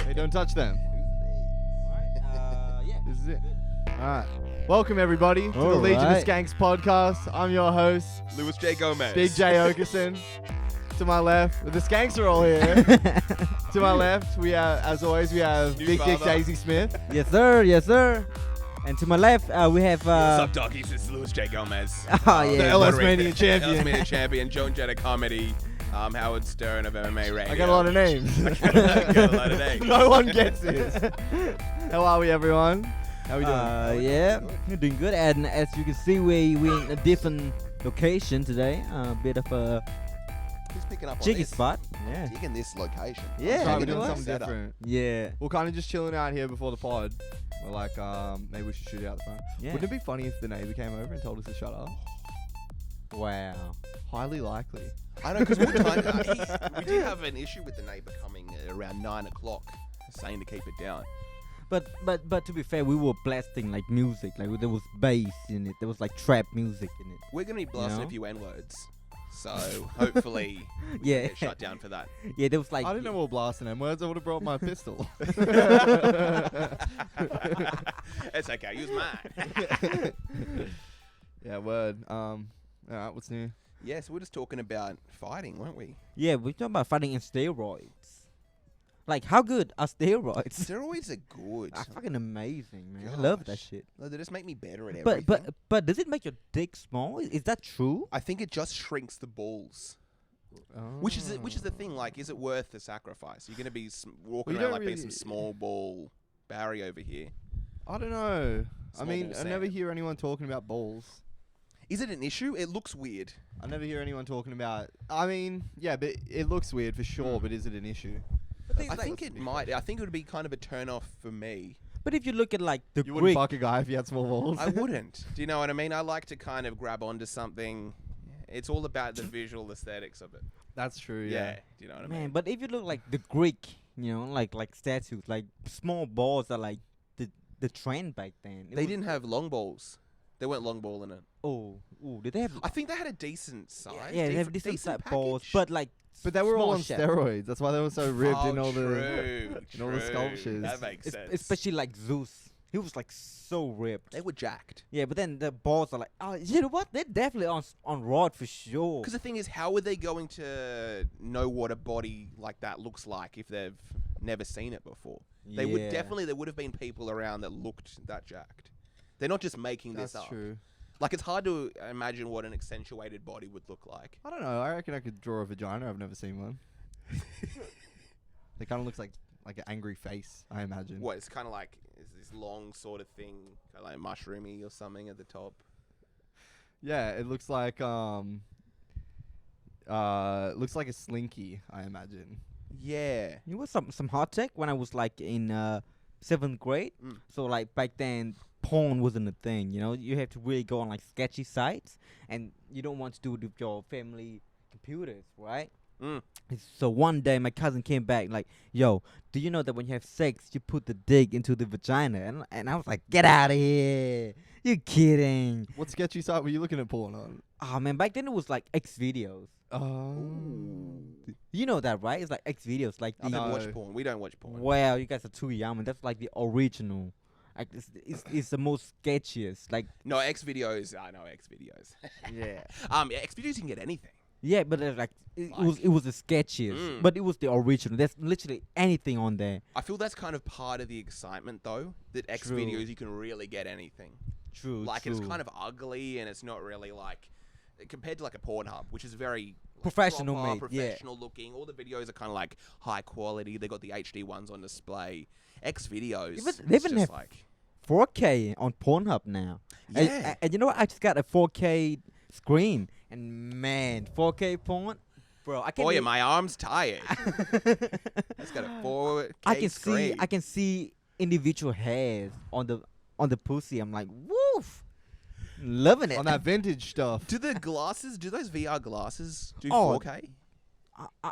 Hey, don't touch them. Yeah. This is it. Alright. Welcome, everybody, to the Legion of Skanks podcast. I'm your host, Louis J. Gomez. Big J. Okerson. To my left, the Skanks are all here. To my left, we have, as always, we have New Big Dick father. Daisy Smith. Yes, sir. Yes, sir. And to my left, we have. What's up, doggies? This is Louis J. Gomez. Oh, yeah. The LS Mania champion. LS Mania champion, Joan Jetta comedy, Howard Stern of MMA radio. I got a lot of names. got a lot of names. No one gets this. How are we, everyone? How are we doing? Yeah, we're doing good. And as you can see, we're in a different location today. A bit of a Who's picking up on jiggy this? spot. Yeah. Digging this location. Yeah, Trying you to know do what? something Setup. different. Yeah. We're kind of just chilling out here before the pod. We're like, maybe we should shoot out the front. Yeah. Wouldn't it be funny if the neighbor came over and told us to shut up? Wow. Highly likely. I know, because one time we did have an issue with the neighbour coming around 9 o'clock, saying to keep it down. But to be fair, we were blasting like music. Like there was bass in it. There was like trap music in it. We're going to be blasting know? a few N-words. So hopefully we Yeah. get shut down for that. Yeah, there was like. I didn't know we were blasting them words. I would have brought my pistol. It's okay. Use mine. Yeah, word. Alright, what's new? Yes, we're just talking about fighting, weren't we? Yeah, we're talking about fighting in steroids. Like, how good are steroids? Steroids are good. Are fucking amazing, man. I love that Gosh. shit. No, they just make me better at everything. But does it make your dick small? Is that true? I think it just shrinks the balls. Which is the thing? Like, is it worth the sacrifice? You're gonna be walking Well, you around don't like being some really- small ball Barry over here. I don't know. Small I mean, ball I never Sam. hear anyone talking about balls. Is it an issue? It looks weird. I never hear anyone talking about. I mean, yeah, but it looks weird for sure. But is it an issue? I think it might. I think it would be kind of a turn off for me. But if you look at like the You wouldn't Greek, fuck a guy if he had small balls. I wouldn't. Do you know what I mean? I like to kind of grab onto something. It's all about the visual aesthetics of it. That's true. Yeah. Yeah. Do you know what I man. mean? But if you look like the Greek, like statues, like small balls are like the trend back then. They didn't have long balls. They weren't long ball in it. Oh, did they have? I think they had a decent size. Yeah, they have decent decent balls, package. but like. But they were all small on shape. steroids. That's why they were so ripped in all the. true, in all the true. sculptures. That makes sense. Especially like Zeus. He was like so ripped. They were jacked. Yeah, but then the balls are like, oh, you know what? They're definitely on rod for sure. Because the thing is, how are they going to know what a body like that looks like if they've never seen it before? They would definitely. There would have been people around that looked that jacked. They're not just making That's this up. true. Like, it's hard to imagine what an accentuated body would look like. I don't know. I reckon I could draw a vagina. I've never seen one. It kind of looks like an angry face, I imagine. What? It's kind of like is this long sort of thing, kinda like mushroomy or something at the top. Yeah, it looks like looks like a slinky, I imagine. Yeah. You know some hot tech when I was like in 7th grade. Mm. So like back then, porn wasn't a thing. You have to really go on like sketchy sites, and you don't want to do it with your family computers, right? Mm. So one day my cousin came back like, "Yo, do you know that when you have sex, you put the dick into the vagina?" And I was like, "Get out of here! You kidding?" What sketchy site were you looking at porn on? Oh man, back then it was like X videos. Oh. You know that, right? It's like X videos, like I the don't No. watch porn. We don't watch porn. Wow, you guys are too young, and that's like the original. Like it's the most sketchiest. Like No, X videos. I know X videos. yeah, Yeah, X videos you can get anything. yeah, but like it was the sketchiest, Mm. but it was the original. There's literally anything on there. I feel that's kind of part of the excitement, though. That X True. videos you can really get anything. True, Like true. it's kind of ugly and it's not really like compared to like a Pornhub, which is very like, Professional proper, made, yeah. professional looking. All the videos are kind of like high quality. They got the HD ones on display. X videos, They it's even just have like 4K on Pornhub now. yeah. And you know what? I just got a 4K screen, and man, 4K porn, bro. I can. Boy, are my arms tired. It's got a 4K screen. I can see individual hairs on the pussy. I'm like, woof, loving it. On that vintage stuff. Do the glasses? Do those VR glasses do Oh. 4K?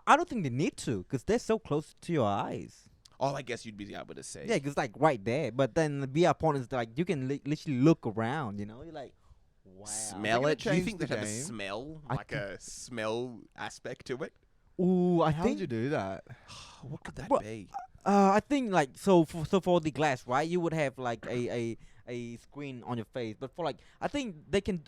I don't think they need to, because they're so close to your eyes. Oh, I guess you'd be able to see. Yeah, because like right there. But then the VR porn is like you can literally look around. You're like, wow. Smell gonna it? Do you change think the they have a game? smell? I Like a smell aspect to it? Ooh, I How think would you do that? What could that Bro, be? I think like for the glass, right? You would have like a screen on your face, but for like I think they can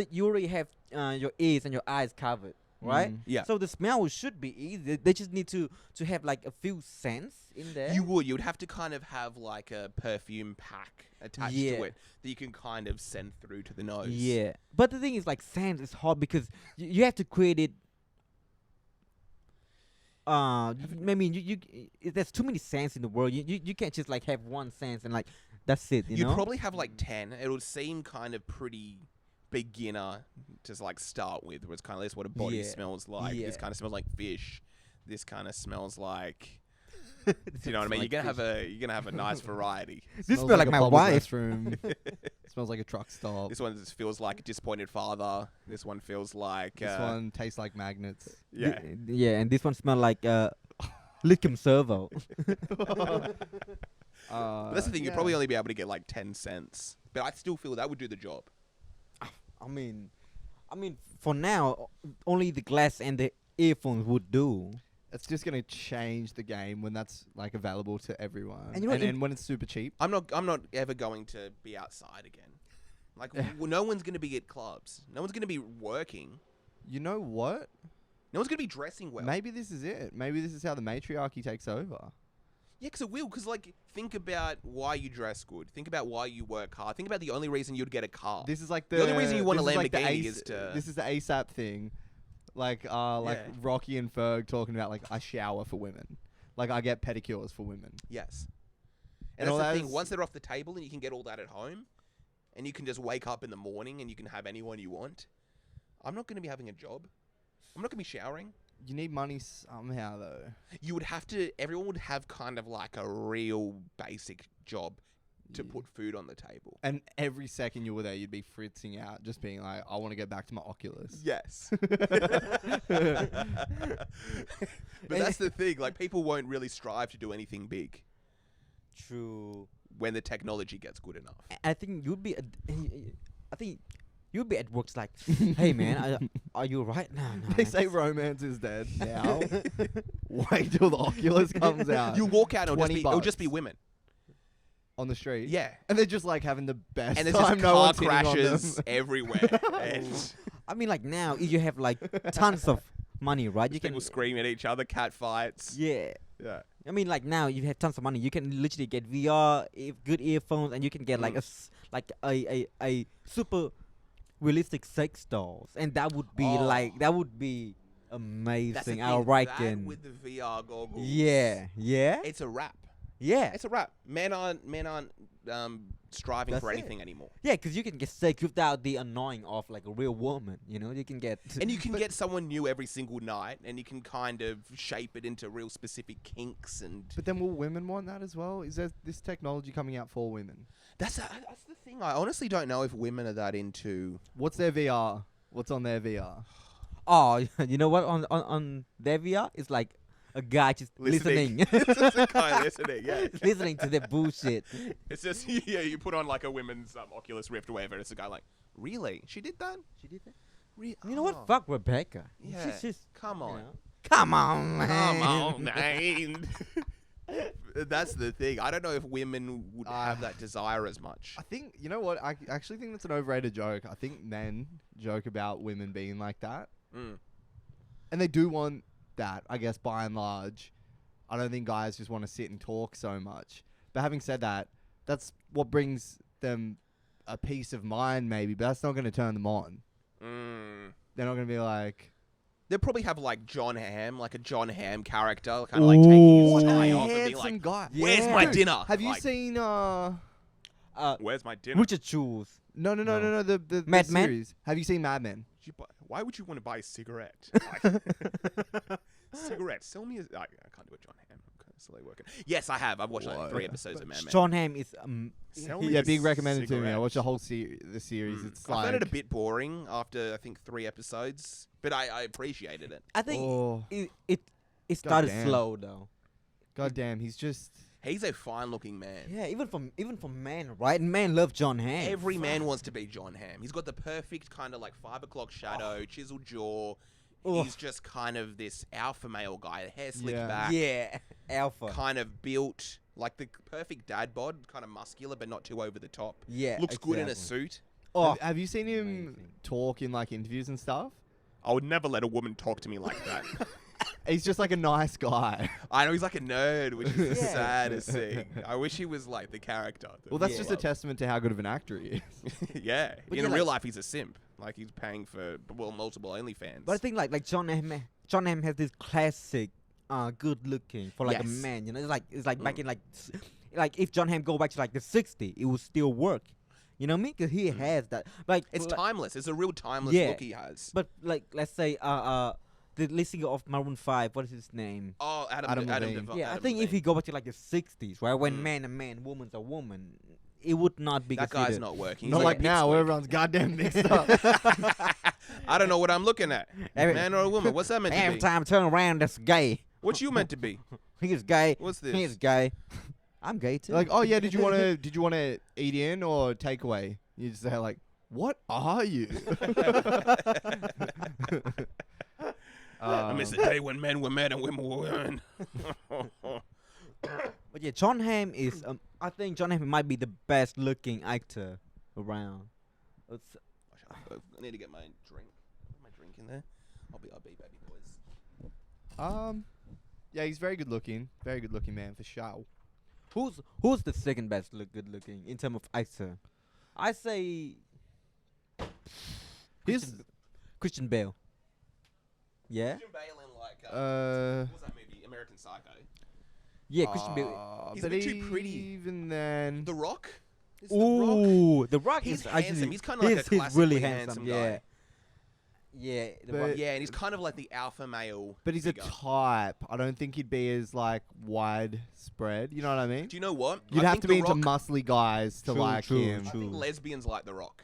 you already have your ears and your eyes covered, right? Yeah. So the smell should be easy. They just need to have like a few scents in there. You would have to kind of have like a perfume pack attached Yeah. to it that you can kind of send through to the nose. Yeah, but the thing is, like, scents is hard because you have to create it. I mean, there's too many scents in the world. You can't just like have one scent and like that's it. You You'd know? probably have like 10. It would seem kind of pretty beginner to like start with, where it's kind of this what a body Yeah. smells like. This Yeah. kind of smells like fish. This kind of smells like. Do you know what I mean? Like You're gonna have a nice variety. This Smells smell like a my public wife. restroom. Smells like a truck stop. This one just feels like a disappointed father. This one feels like. This one tastes like magnets. Yeah. Yeah, and this one smell like Liquum Servo. But that's the thing. You'd yeah. probably only be able to get like 10 cents, but I still feel that would do the job. I mean, for now, only the glass and the earphones would do. It's just gonna change the game when that's like available to everyone, And you know what, and when it's super cheap. I'm not ever going to be outside again. Like no one's going to be at clubs. No one's going to be working. You know what? No one's going to be dressing well. Maybe this is it. Maybe this is how the matriarchy takes over. Yeah, because it will. Because like, think about why you dress good. Think about why you work hard. Think about the only reason you'd get a car. This is like The only reason you want a this is like the Lamborghini is to- This is the ASAP thing, like Yeah. Rocky and Ferg talking about like I shower for women, like I get pedicures for women. Yes. And And all that's the that thing. is- Once they're off the table and you can get all that at home, and you can just wake up in the morning and you can have anyone you want, I'm not going to be having a job. I'm not going to be showering. You need money somehow though. You would have to. Everyone would have kind of like a real basic job to Yeah. put food on the table. And every second you were there, you'd be fritzing out, just being like, I want to get back to my Oculus. Yes. But that's the thing. Like, people won't really strive to do anything big True. when the technology gets good enough. I think you'd be. I think you'd be at work like, hey man, are you right? No. They say romance is dead now. Wait till the Oculus comes out. You walk out and it'll $20 just be women. on the street. Yeah. And they're just like having the best And there's time. just No car one's hitting on crashes them. everywhere. And I mean, like now you have like tons of money, right? You people can. scream at each other, cat fights. Yeah. Yeah. I mean, like now you have tons of money. You can literally get VR, good earphones, and you can get like a super realistic sex dolls, and that would be Oh. amazing. That's the I thing, reckon. that with the VR goggles. Yeah. It's a wrap. Yeah. It's a wrap. Men aren't striving That's for it. anything anymore. Yeah, because you can get sex without the annoying of like a real woman. You know, you can get. And you can get someone new every single night, and you can kind of shape it into real specific kinks. And But then will women want that as well? Is there this technology coming out for women? that's the thing. I honestly don't know if women are that into. What's their VR? What's on their VR? Oh, you know what? On their VR, it's like a guy just listening, It's just a guy listening. Yeah. listening to their bullshit. It's just you put on like a women's Oculus Rift or whatever. And it's a guy like, really? She did that? She did that. You You know what? Fuck Rebecca. Yeah. She's just, Come you on. know. Come on, man. Come on, man. That's the thing. I don't know if women would have that desire as much. I think, you know what? I actually think that's an overrated joke. I think men joke about women being like that. Mm. And they do want that, I guess, by and large. I don't think guys just want to sit and talk so much. But having said that, that's what brings them a peace of mind, maybe. But that's not going to turn them on. Mm. They're not going to be like... They'll probably have like John Hamm, like a John Hamm character, kind of like taking his tie off and being handsome like, guy. "Where's my Dude, dinner?" Have you Like, seen... Where's my dinner? Richard Jules. No, the Mad Men? series. Have you seen Mad Men? Why would you want to buy a cigarette? Like, cigarette. Sell me a... I can't do it, John Hamm. I'm kind of slowly working. Yes, I have. I've watched like Whoa. 3 episodes of Mad Men. John Hamm is Sell me Yeah, a big recommended to me. I cigarette. watched the whole the series. It's I like... found it a bit boring after, I think, 3 episodes, but I appreciated it. I think Oh. it started Goddamn. slow though. God damn, he's just... He's a fine-looking man. Yeah, even for men, right? Men love John Hamm. Every man wants to be John Hamm. He's got the perfect kind of like 5 o'clock shadow, chiseled jaw. he's just kind of this alpha male guy, hair slicked Yeah. back, Yeah, alpha. kind of built like the perfect dad bod, kind of muscular but not too over the top. Yeah, Looks good in a exactly. suit. Oh, Have you seen him amazing. talk in like interviews and stuff? I would never let a woman talk to me like that. He's just like a nice guy. I know he's like a nerd, which is the Yeah. saddest thing. I wish he was like the character. that Well, that's we just a love. testament to how good of an actor he is. Yeah, But in yeah, real like- life he's a simp. Like he's paying for multiple OnlyFans. but I think like John Hamm has this classic, good looking for like a Yes. man. You know, it's like back in like if John Hamm go back to like the '60s, it would still work. You know what I mean? Because he has that. Like it's like- timeless. It's a real timeless Yeah. look he has. But like, let's say the lead singer of Maroon 5, what is his name? Oh, Adam Adam Levine. Devine. Yeah, I Adam think if Levine. you go back to like the '60s, right, when Mm. man a man, woman's a woman, it would not be that considered. guy's not working. He's Not like a now, where pipsqueak. everyone's goddamn mixed up. I don't know what I'm looking at. Every- Man or a woman? What's that meant to Every be? time I turn around, that's gay. What you meant to be? He's gay. What's this? He's gay. I'm gay too. Like, oh yeah, did you want to eat in or take away? You just say like, what are you? I miss the day when men were men and women were women. But yeah, John Hamm is. I think John Hamm might be the best looking actor around. It's, I need to get my drink. My drink in there. I'll be baby boys. Yeah, he's very good looking man for sure. who's the second best good looking in terms of actor? I say Here's Christian Bale. Yeah, Christian Bale in like uh. what was that movie? American Psycho. yeah, Christian Bale. He's a but bit too pretty. Even then, The Rock. Is The Rock. Ooh, The Rock He's is actually handsome. He's kinda like a he's classically really handsome Yeah, guy. yeah. The But- Rock. Yeah, and he's kind of like the alpha male. but he's figure. a type. I don't think he'd be as like widespread. You know what I mean? Do you know what? You'd I have think to be The into Rock, muscly guys to True, like true, him. I true. think lesbians like The Rock.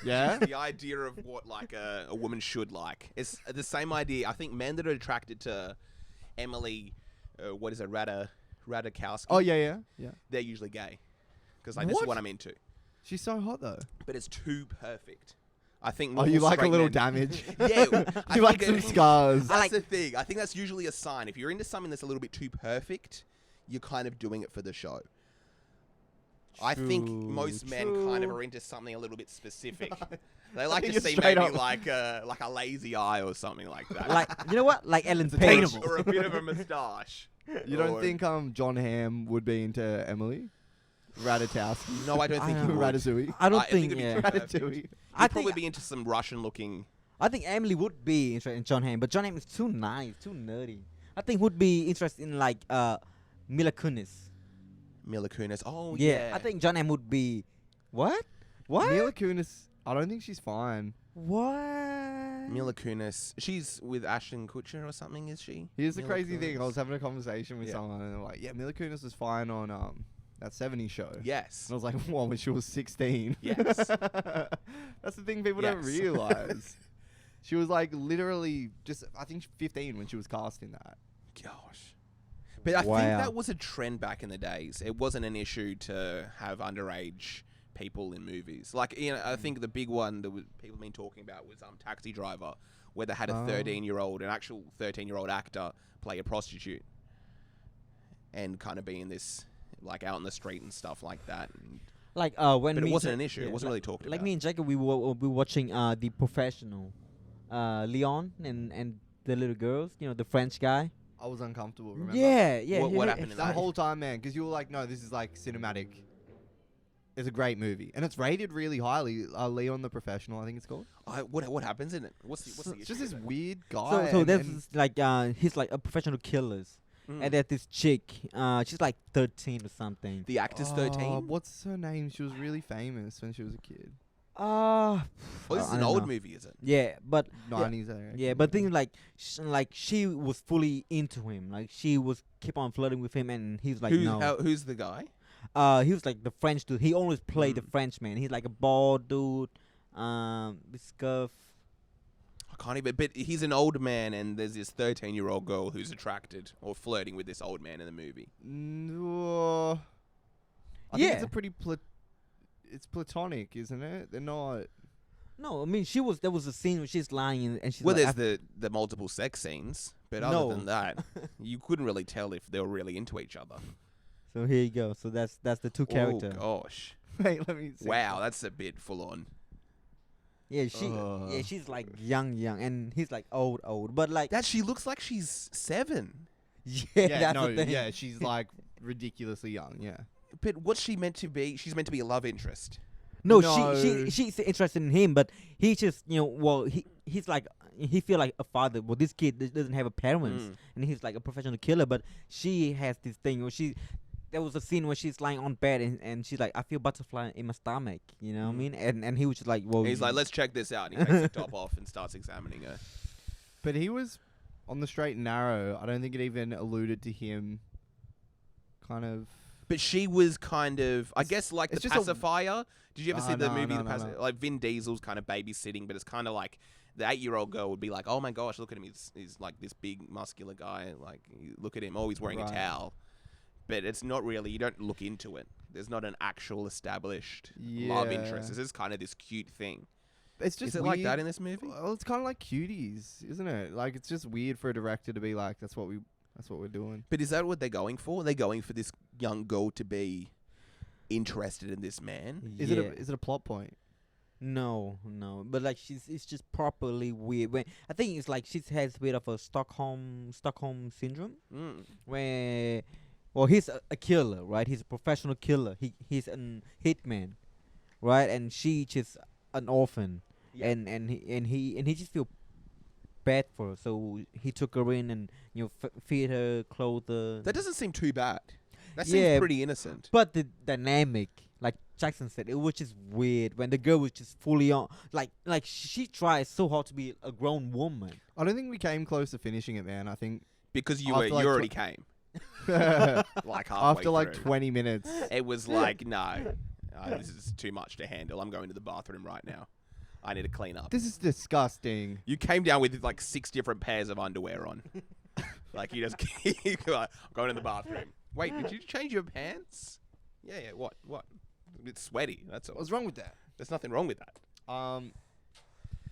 Yeah. The idea of what like a woman should like. It's the same idea. I think men that are attracted to Emily, what is it, Radikowski? Oh yeah. They're usually gay. Because like this is What? what I'm into. She's so hot though. But it's too perfect. I think. Oh, you normal like a straight little men- damage. Yeah, I You like think some scars. That's the thing. I think that's usually a sign. If you're into something that's a little bit too perfect, you're kind of doing it for the show. I think True, most men kind of true. are into something a little bit specific. They like think to it's see straight maybe up. like a lazy eye or something like that. Like you know what? Like Ellen It's Page. attainable. or a bit of a moustache. You don't Or- think John Hamm would be into Emily? Ratatowski. No, I don't think he would. Ratatouille. I don't I think think. it'd be Yeah. too perfect. Ratatouille. He'd I probably think be into some Russian-looking. I think Emily would be interested in John Hamm, but John Hamm is too nice, too nerdy. I think would be interested in like Mila Kunis. Mila Kunis. Oh Yeah, I think John Hamm would be. What? What? Mila Kunis. I don't think she's fine. What? Mila Kunis. She's with Ashton Kutcher or something, is she? Here's the Mila crazy thing. I Kunis. was having a conversation with Yeah. someone, and they're like, "Yeah, Mila Kunis was fine on that '70s show." Yes. And I was like, "What? When she was 16?" Yes. That's the thing people don't Yes. realize. She was like literally just, I think, 15 when she was cast in that. Gosh. But I think Wow. that was a trend back in the days. It wasn't an issue to have underage people in movies. Like, you know, I think the big one that people have been talking about was Taxi Driver, where they had a Oh. 13-year-old, an actual 13-year-old actor play a prostitute and kind of be in this, like, out in the street and stuff like that. And Like when But it me wasn't Ja- an issue. It wasn't like, really talked Like about. me and Jacob, we were watching The Professional, Leon and the little girls. You know, the French guy. I was uncomfortable. Remember? Yeah. What happened in That that? whole time, man, because you were like, "No, this is like cinematic." It's a great movie, and it's rated really highly. Leon the Professional, I think it's called. What happens in it? What's the It's issue just this with it? weird So guy. so and- there's and- this, like he's like a professional killers, Mm. and there's this chick. She's like 13 or something. The actor's 13? What's her name? She was really famous when she was a kid. Oh, this is I an don't old know. movie, is it? Yeah, but 90s, I reckon. yeah, but things like she was fully into him. Like she was keep on flirting with him, and he's like no. Who's the guy? He was like the French dude. He always played the Mm. Frenchman. He's like a bald dude. With scuff. I can't even. But he's an old man, and there's this 13-year-old girl who's attracted or flirting with this old man in the movie. No. I think it's Yeah. a pretty it's platonic, isn't it? They're not. No, I mean there was a scene where she's lying and she's Well, like, there's the multiple sex scenes, but No. other than that, you couldn't really tell if they were really into each other. So here you go. So that's the two character. Oh gosh! Wait, let me see. Wow, that's a bit full on. Yeah, she's like young, and he's like old. But like Dad, she looks like she's 7. yeah, Yeah, that's no, the thing. yeah, she's like ridiculously young. Yeah. But what's she meant to be? She's meant to be a love interest. No, No. she's interested in him, but he just he's like he feel like a father. Well, this kid doesn't have a parents, and he's like a professional killer. But she has this thing where there was a scene where she's lying on bed and she's like, I feel butterfly in my stomach. You know what I mean? And he was just like, well, And he's like, let's check this out. And he takes the top off and starts examining her. But he was on the straight and narrow. I don't think it even alluded to him. Kind of. But she was kind of, I guess, like the it's just a- pacifier. Did you ever see the no, movie no, The Pacifier? no. Like Vin Diesel's kind of babysitting, but it's kind of like the 8-year-old girl would be like, oh my gosh, look at him. He's like this big muscular guy. Like, look at him. Oh, he's wearing a Right. towel. But it's not really, you don't look into it. There's not an actual established love interest. Yeah. This is kind of this cute thing. It's just Is it weird. like that in this movie? Well, it's kind of like Cuties, isn't it? Like it's just weird for a director to be like, that's what we're doing. But is that what they're going for? They're going for this young girl to be interested in this man? Is it a plot point? No, but like it's just properly weird. When I think it's like she has a bit of a Stockholm syndrome, Mm. where, well, he's a killer, right? He's a professional killer. He's an hitman, right? And she just an orphan, Yeah. and he just feel bad for her. So he took her in and feed her, clothe her. That doesn't seem too bad. That Yeah, seems pretty innocent. But the dynamic, like Jackson said, it was just weird when the girl was just fully on. Like she tries so hard to be a grown woman. I don't think we came close to finishing it, man. I think Because you After like already came. after Like halfway like through. 20 minutes. It was like, no, this is too much to handle. I'm going to the bathroom right now. I need to clean up. This is disgusting. You came down with like 6 different pairs of underwear on. Like you just keep like, I'm going to the bathroom. Wait, did you change your pants? Yeah, what? It's sweaty, that's all. What's wrong with that? There's nothing wrong with that.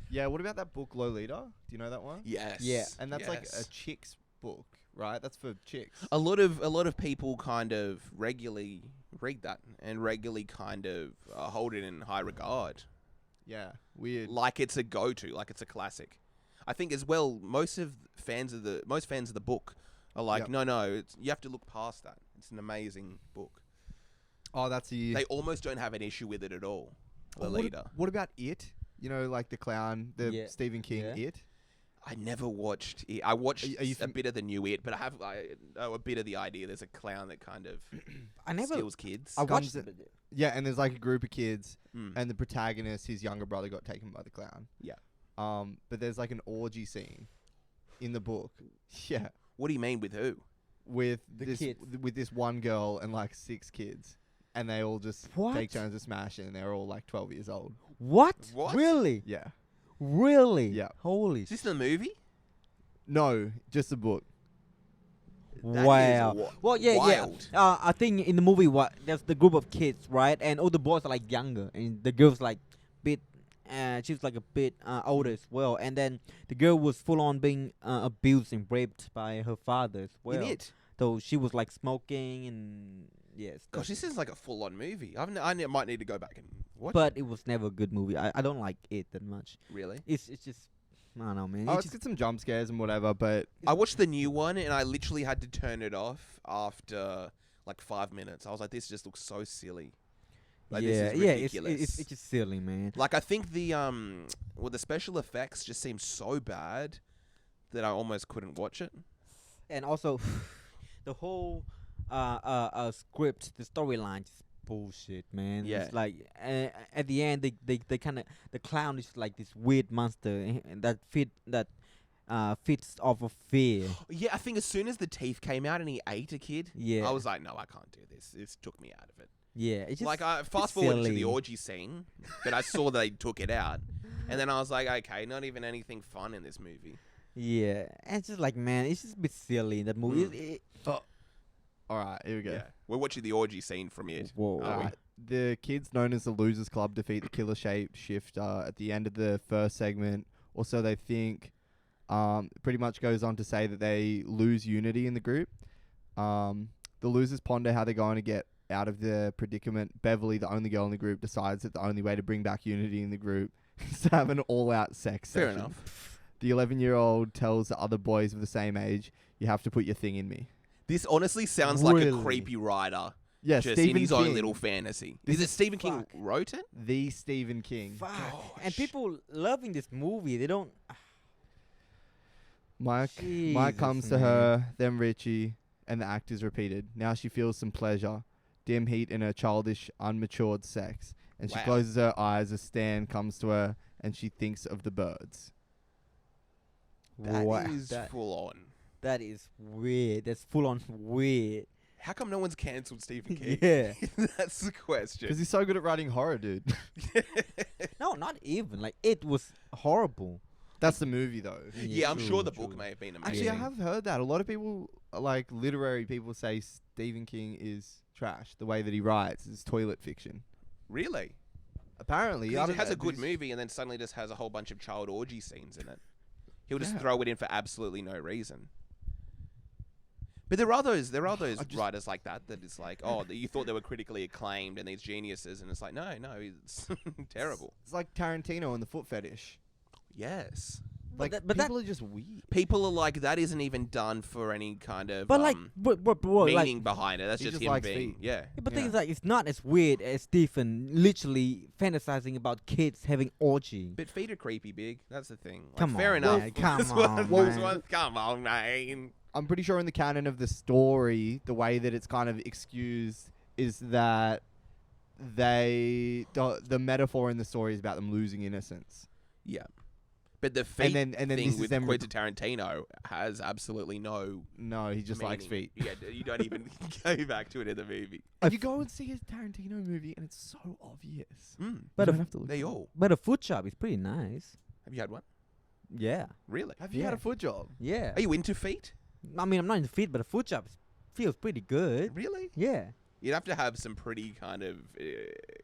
Yeah. What about that book Lolita? Do you know that one? Yes. Yeah. And that's like a yes. chick's book, right? That's for chicks. A lot of people kind of regularly read that and regularly kind of hold it in high regard, Yeah, weird. like it's a go-to, like it's a classic. I think as well, most fans of the book are like, Yep. no, you have to look past that. It's an amazing book. Oh, that's the. They almost don't have an issue with it at all. Oh, Lolita. what about It? You know, like the clown, the Yeah. Stephen King Yeah. It. I never watched it. I watched Are you a bit of the new It, but I know a bit of the idea. There's a clown that kind of I never. steals kids. I Comes watched in- it. Yeah, and there's like a group of kids, Mm. and the protagonist, his younger brother, got taken by the clown. Yeah. But there's like an orgy scene in the book. Yeah. What do you mean with who? With The this kids. with this one girl and like 6 kids, and they all just What? take turns to smash it, and they're all like 12 years old. What? What? Really? Yeah. Really? Yeah. Holy. Is this the movie? No, just a book. That is Wow. Well, yeah, wild. yeah. I think in the movie, there's the group of kids, right? And all the boys are like younger, and the girl's like bit. She's like a bit older as well. And then the girl was full on being abused and raped by her father as well. In it. So she was like smoking and yes. Gosh, this is like a full-on movie. I might need to go back and watch. But it was never a good movie. I don't like it that much. Really? It's just I don't know, man. Oh, It's it's just, got some jump scares and whatever, but I watched the new one and I literally had to turn it off after like 5 minutes. I was like, this just looks so silly. Like, yeah, this is yeah. ridiculous. It's just silly, man. Like I think the special effects just seemed so bad that I almost couldn't watch it. And also, the whole script, the storyline, just bullshit, man. Yeah. It's like at the end, they kind of the clown is like this weird monster that fits off of fear. Yeah, I think as soon as the teeth came out and he ate a kid, Yeah. I was like, no, I can't do this. This took me out of it. Yeah, it's just Like I fast forward to the silly. orgy scene, but I saw they took it out, and then I was like, okay, not even anything fun in this movie. Yeah, and it's just like, man, it's just a bit silly in that movie. Mm. all right, here we go. Yeah, we're watching the orgy scene from it. Whoa. are we? Alright, the kids known as the Losers Club defeat the Killer Shape Shifter at the end of the first segment, or so they think. Pretty much goes on to say that they lose unity in the group. The losers ponder how they're going to get out of the predicament. Beverly, the only girl in the group, decides that the only way to bring back unity in the group is to have an all-out sex Fair session. enough. The 11-year-old tells the other boys of the same age, "You have to put your thing in me." This honestly sounds like a Really? creepy writer. Yeah, Just Stephen in his King. own little fantasy. This Is it is- Stephen King fuck. wrote it? The Stephen King. Fuck. And Gosh. people loving this movie. They don't. Mike Jesus, comes to man. her, then Richie, and the act is repeated. Now she feels some pleasure, dim heat in her childish, unmatured sex, and she Wow. closes her eyes as Stan comes to her, and she thinks of the birds. That Wow. is That- full on. That is weird. That's full on weird. How come no one's cancelled Stephen King? Yeah. That's the question. Because he's so good at writing horror, dude. No, not even. Like, it was horrible. That's the movie, though. Yeah, I'm true, sure the true. book may have been amazing. Actually, I have heard that. A lot of people, like literary people, say Stephen King is trash. The way that he writes is toilet fiction. Really? Apparently, I Because it don't has know, a good these- movie and then suddenly just has a whole bunch of child orgy scenes in it. He'll just Yeah. throw it in for absolutely no reason. But there are those just- writers like that is like, oh, you thought they were critically acclaimed and these geniuses, and it's like, no, it's terrible. It's like Tarantino and the foot fetish. Yes. Like, that- but that- people are just weird. People are like, that isn't even done for any kind of But, like, but meaning like, behind it. That's He just just him likes being, feet. yeah. yeah, but Yeah. things like, it's not as weird as Stephen literally fantasizing about kids having orgy. But feet are creepy big. That's the thing. Like, Come fair on, enough. man, come That's what- on, that's man. what- Come on, man. I'm pretty sure in the canon of the story, the way that it's kind of excused is that the metaphor in the story is about them losing innocence. Yeah. But the feet then this thing is with them Quentin Tarantino has absolutely no No, he just likes meaning. feet. Yeah, you don't even go back to it in the movie. And you go and see a Tarantino movie, and it's so obvious. But you a- don't have to look They for it. all. But a foot job is pretty nice. Have you had one? Yeah. Really? Have you had a Yeah. foot job? Yeah. Are you into feet? I mean, I'm not into feet, but a foot job feels pretty good. Really? Yeah. You'd have to have some pretty kind of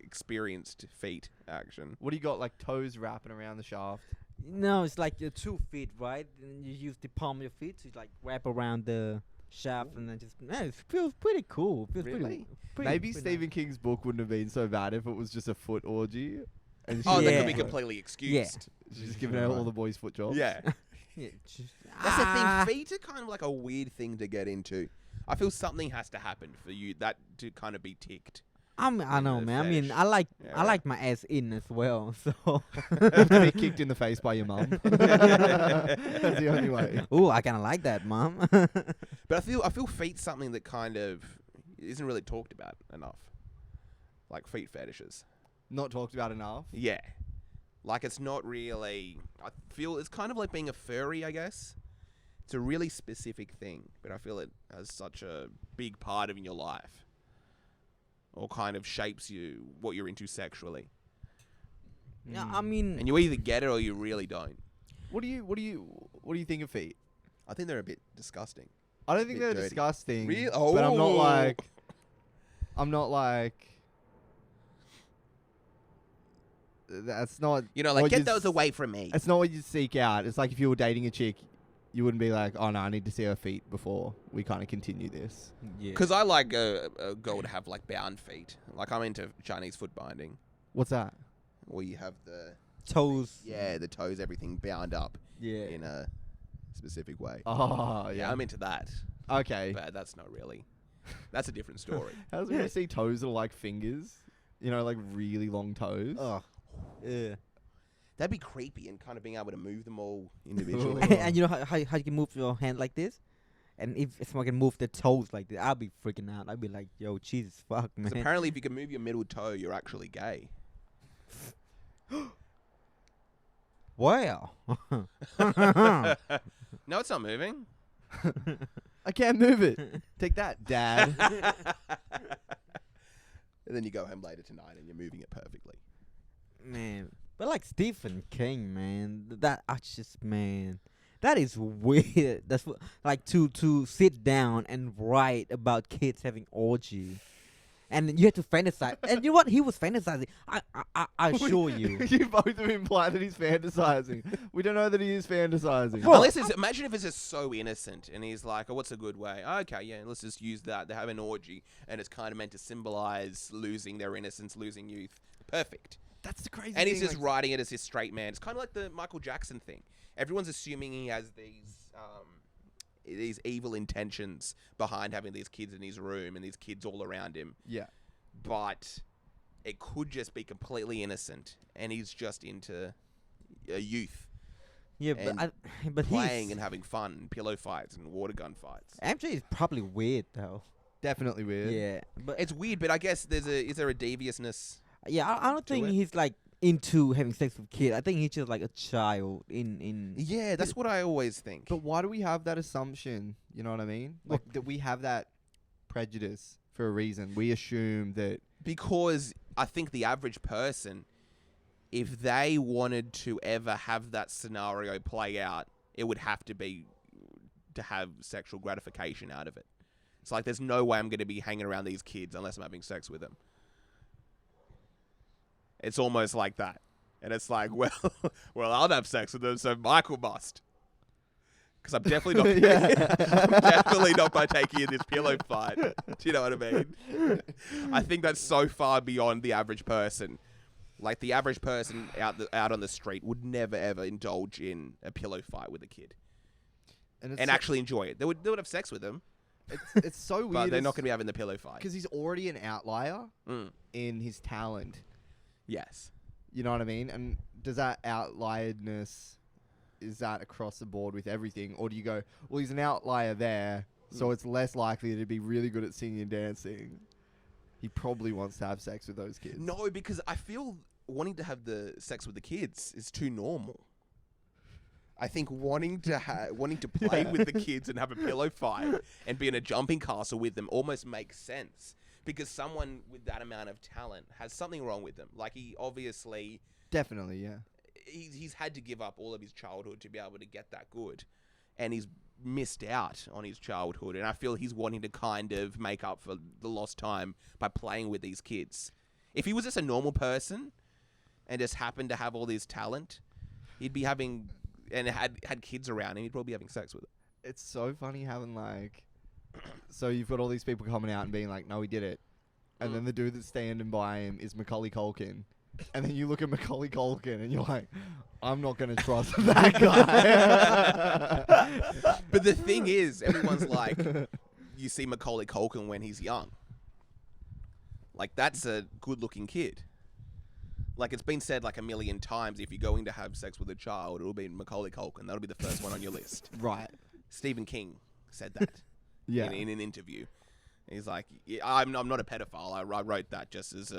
experienced feet action. What do you got, like toes wrapping around the shaft? No, it's like your 2 feet, right? And you use the palm of your feet to like wrap around the shaft, and then just it feels pretty cool. Feels Really? pretty Maybe pretty Stephen King's book wouldn't have been so bad if it was just a foot orgy. And Oh, she's that Yeah. could be completely excused. She's giving out all the boys foot jobs. Yeah. nice. Yeah, just, That's the thing. Feet are kind of like a weird thing to get into. I feel something has to happen for you that to kind of be ticked. I know, the man. I mean, fetish. I like Yeah, I like my ass in as well. So, To be kicked in the face by your mum. That's the only way. ooh, I kind of like that, mom. But I feel feet's something that kind of isn't really talked about enough. Like feet fetishes. Not talked about enough. Yeah. Like it's not really I feel it's kind of like being a furry, I guess. It's a really specific thing, but I feel it has such a big part of in your life. Or kind of shapes you what you're into sexually. Yeah, I mean, And you either get it or you really don't. What do you think of feet? I think they're a bit disgusting. I don't think Bit they're dirty. disgusting. Really? But I'm not Oh. like. I'm not like. That's not. You know, like what get you'd those s- away from me. It's not what you seek out. It's like if you were dating a chick, you wouldn't be like, oh no, I need to see her feet before we kind of continue this. yeah. Because I like a girl to have like bound feet. Like I'm into Chinese foot binding, What's that? where you have the toes. the toes, everything bound up Yeah. in a specific way. Oh Yeah, I'm into that, Okay. but that's not really. That's a different story. How's when you see toes that are like fingers? You know, like really long toes. Oh. Yeah. That'd be creepy, and kind of being able to move them all individually. And you know how you can move your hand like this? And if someone can move their toes like this, I'll be freaking out. I'll be like, yo, Jesus, fuck, 'Cause man. apparently, if you can move your middle toe, you're actually gay. Wow. No, it's not moving. I can't move it. Take that, Dad. And then you go home later tonight, and you're moving it perfectly. Man. But like Stephen King, man, that I just, man, that is weird. That's like to sit down and write about kids having orgy. And you had to fantasize. And you know what? He was fantasizing. I assure you. You both have implied that he's fantasizing. We don't know that he is fantasizing. Well, Unless it's, imagine if it's just so innocent and he's like, oh, what's a good way? Okay, yeah, let's just use that. They have an orgy and it's kind of meant to symbolize losing their innocence, losing youth. Perfect. That's the crazy And he's thing. just writing it as his straight man. It's kind of like the Michael Jackson thing. Everyone's assuming he has these evil intentions behind having these kids in his room and these kids all around him. Yeah. But it could just be completely innocent and he's just into a youth. Yeah, And but playing he's and having fun, pillow fights and water gun fights. MJ is probably weird though. Definitely weird. Yeah, but It's weird, but I guess is there a deviousness? yeah, I don't think it. he's like into having sex with kids. I think he's just like a child in. Yeah, that's what I always think. But why do we have that assumption? You know what I mean? Like that we have that prejudice for a reason. We assume that Because I think the average person, if they wanted to ever have that scenario play out, it would have to be to have sexual gratification out of it. It's like there's no way I'm going to be hanging around these kids unless I'm having sex with them. It's almost like that. And it's like, well, I'll have sex with them, so Michael must. Because I'm definitely not I'm definitely not partaking in this pillow fight. Do you know what I mean? I think that's so far beyond the average person. Like the average person out on the street would never ever indulge in a pillow fight with a kid and and actually enjoy it. They would have sex with them, it's so weird. but they're not going to be having the pillow fight. because he's already an outlier Mm. in his talent. Yes. You know what I mean? And does that outlierness, is that across the board with everything? Or do you go, well, he's an outlier there, so it's less likely to be really good at singing and dancing. He probably wants to have sex with those kids. No, because I feel wanting to have the sex with the kids is too normal. I think wanting to play with the kids and have a pillow fight and be in a jumping castle with them almost makes sense. Because someone with that amount of talent has something wrong with them. Like he obviously... Definitely, yeah. He's had to give up all of his childhood to be able to get that good. And he's missed out on his childhood. And I feel he's wanting to kind of make up for the lost time by playing with these kids. If he was just a normal person and just happened to have all this talent, he'd be having... And had kids around him, he'd probably be having sex with them. It's so funny having like... So you've got all these people coming out and being like, no, he did it. And then the dude that's standing by him is Macaulay Culkin. And then you look at Macaulay Culkin and you're like, I'm not going to trust that guy. But the thing is, everyone's like, you see Macaulay Culkin when he's young. Like, that's a good-looking kid. Like, it's been said like a million times, if you're going to have sex with a child, it'll be Macaulay Culkin. That'll be the first one on your list. Right. Stephen King said that Yeah. in an interview. He's like, yeah, I'm not a pedophile. I wrote that just as